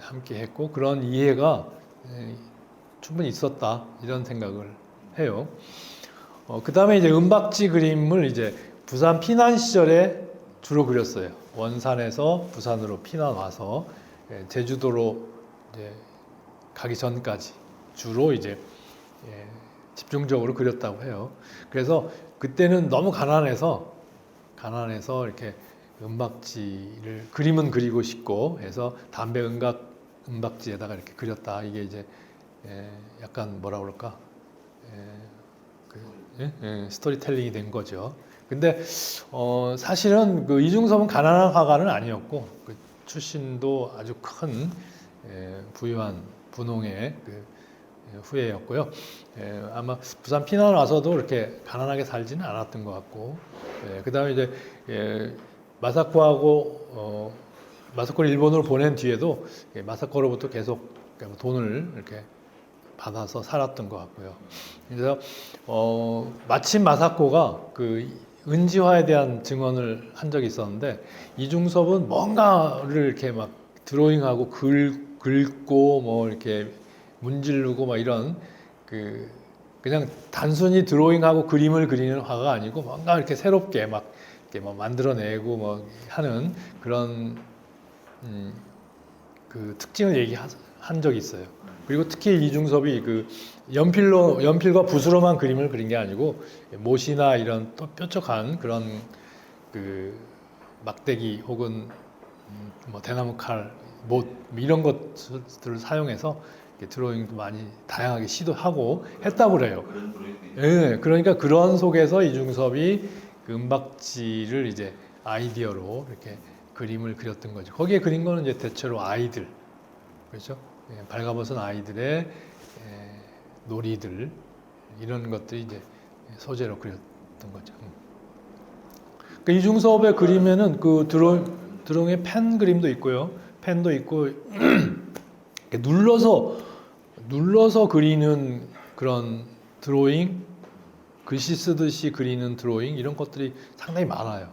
함께 했고 그런 이해가 충분히 있었다 이런 생각을 해요. 그 다음에 이제 은박지 그림을 이제 부산 피난 시절에 주로 그렸어요. 원산에서 부산으로 피난 와서 제주도로 이제 가기 전까지 주로 이제 집중적으로 그렸다고 해요. 그래서 그때는 너무 가난해서 이렇게 은박지를 그림은 그리고 싶고 해서 담배 은박지에다가 이렇게 그렸다. 이게 이제 약간 뭐라 그럴까? 스토리텔링이 된 거죠. 근데 사실은 그 이중섭은 가난한 화가는 아니었고 그 출신도 아주 큰 부유한 분홍의 그 후예였고요. 아마 부산 피난 와서도 이렇게 가난하게 살지는 않았던 것 같고, 그 다음에 이제 마사코를 일본으로 보낸 뒤에도 마사코로부터 계속 돈을 이렇게 받아서 살았던 것 같고요. 그래서 마침 마사코가 그 은지화에 대한 증언을 한 적이 있었는데 이중섭은 뭔가를 이렇게 막 드로잉하고 긁고 뭐 이렇게 문지르고 막 이런 그냥 단순히 드로잉하고 그림을 그리는 화가 아니고 뭔가 이렇게 새롭게 막 이렇게 뭐 만들어내고 뭐 하는 그런 그 특징을 얘기한 적이 있어요. 그리고 특히 이중섭이 그 연필과 붓으로만 그림을 그린 게 아니고 못이나 이런 또 뾰족한 그런 그 막대기 혹은 뭐 대나무 칼, 못 이런 것들을 사용해서 드로잉도 많이 다양하게 시도하고 했다고 그래요. 예, 그러니까 그런 속에서 이중섭이 그 은박지를 이제 아이디어로 이렇게 그림을 그렸던 거죠. 거기에 그린 거는 이제 대체로 아이들, 그렇죠? 발가벗은 아이들의 놀이들 이런 것들이 이제 소재로 그렸던 거죠. 그 이중섭의 그림에는 그 드로잉의 펜 그림도 있고요, 펜도 있고 눌러서 그리는 그런 드로잉, 글씨 쓰듯이 그리는 드로잉 이런 것들이 상당히 많아요.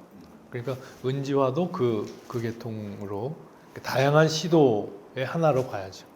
그러니까 은지화도 그 계통으로 다양한 시도의 하나로 봐야죠.